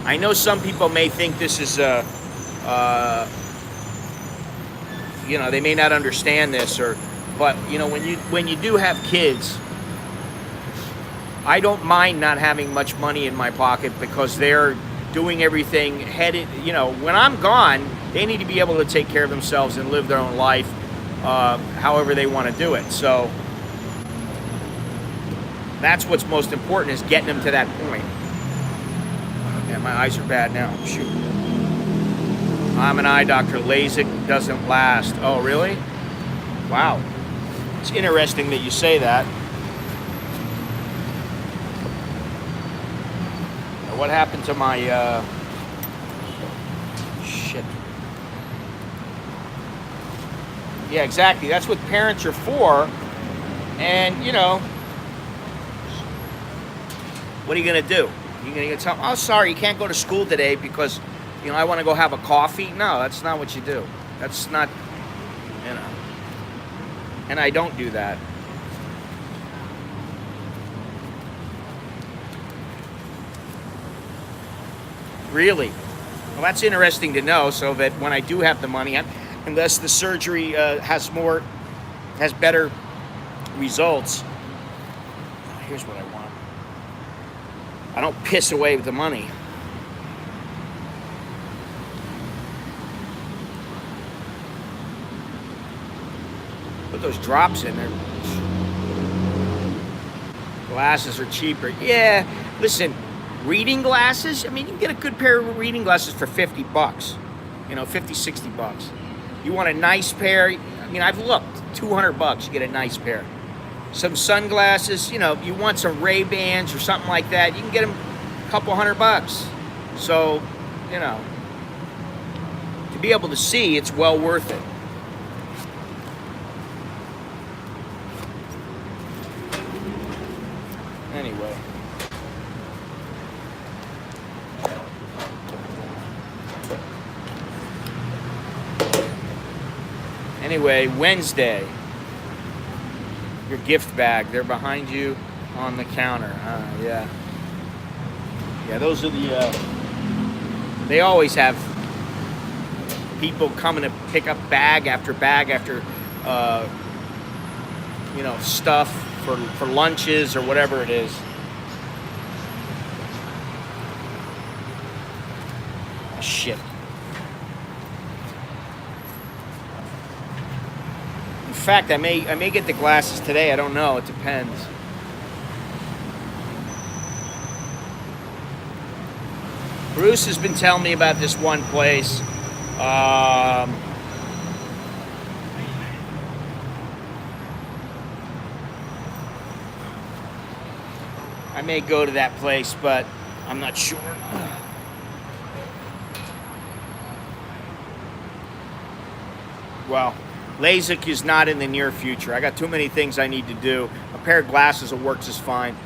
I know some people may think this is you know, they may not understand this, but you know, when you do have kids, I don't mind not having much money in my pocket, because they're doing everything headed, you know, when I'm gone, they need to be able to take care of themselves and live their own life however they want to do it. So that's what's most important, is getting them to that point. Yeah, my eyes are bad now. Shoot. I'm an eye doctor. LASIK doesn't last. Oh, really? Wow. It's interesting that you say that. Now, what happened to my, shit. Yeah, exactly. That's what parents are for. And, you know, what are you going to do? You're going to tell them, oh, sorry, you can't go to school today because, you know, I want to go have a coffee. No, that's not what you do. That's not, you know. And I don't do that. Really? Well, that's interesting to know, so that when I do have the money, unless the surgery has better results. Here's what I want. I don't piss away with the money. Put those drops in there. Glasses are cheaper. Yeah, listen, reading glasses, I mean, you can get a good pair of reading glasses for 50 bucks. You know, 50, 60 bucks. You want a nice pair, I mean, I've looked, 200 bucks, you get a nice pair. Some sunglasses, you know, you want some Ray-Bans or something like that, you can get them a couple $100. So, you know, to be able to see, it's well worth it. Anyway. Anyway, Wednesday. Your gift bag. They're behind you on the counter. Yeah. Yeah, those are the... they always have people coming to pick up bag after, you know, stuff for lunches or whatever it is. Shit. In fact, I may get the glasses today. I don't know. It depends. Bruce has been telling me about this one place. I may go to that place, but I'm not sure. Well, LASIK is not in the near future. I got too many things I need to do. A pair of glasses that works is fine.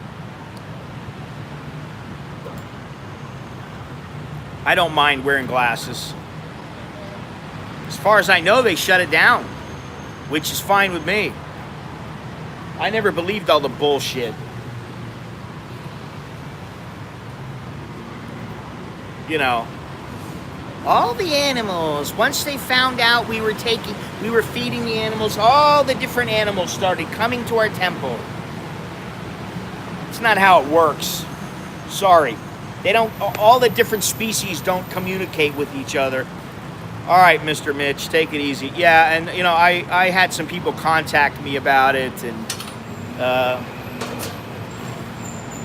I don't mind wearing glasses. As far as I know, they shut it down, which is fine with me. I never believed all the bullshit. You know, all the animals, once they found out we were feeding the animals, all the different animals started coming to our temple. It's not how it works. Sorry. They don't, all the different species don't communicate with each other. All right, Mr. Mitch, take it easy. Yeah, and you know, I had some people contact me about it, and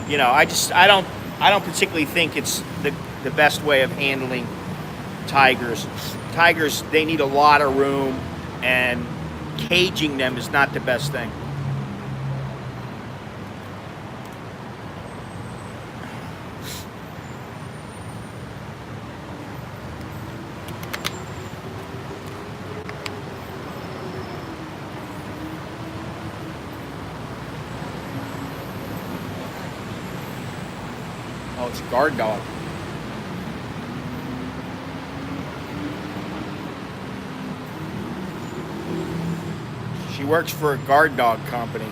you know, I don't particularly think it's the best way of handling tigers. Tigers, they need a lot of room, and caging them is not the best thing. Oh, it's a guard dog. She works for a guard dog company.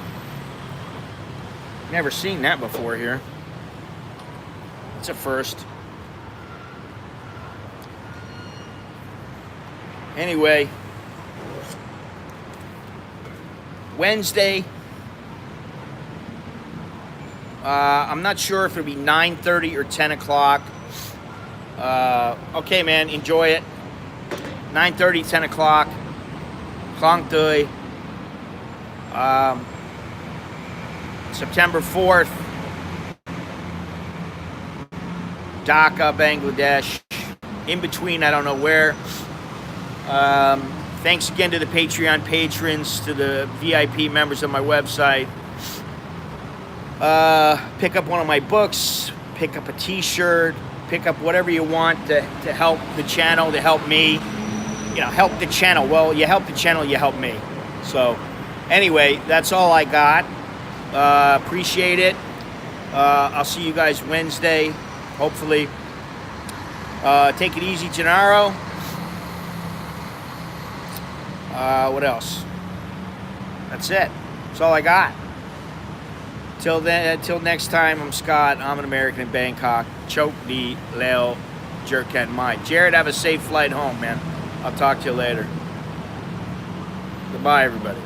Never seen that before here. It's a first. Anyway, Wednesday. I'm not sure if it'll be 9:30 or 10 o'clock. Okay, man, enjoy it. 9:30, 10 o'clock. Klong Tui. September 4th. Dhaka, Bangladesh. In between, I don't know where. Thanks again to the Patreon patrons, to the VIP members of my website. Pick up one of my books, pick up a t-shirt, pick up whatever you want to help the channel, to help me. You know, help the channel. Well, you help the channel, you help me. So, anyway, that's all I got. Appreciate it. I'll see you guys Wednesday, hopefully. Take it easy, Gennaro. What else? That's it. That's all I got. Till then, till next time, I'm Scott. I'm an American in Bangkok. Choke the Leo Jerken Mai. Jared, have a safe flight home, man. I'll talk to you later. Goodbye, everybody.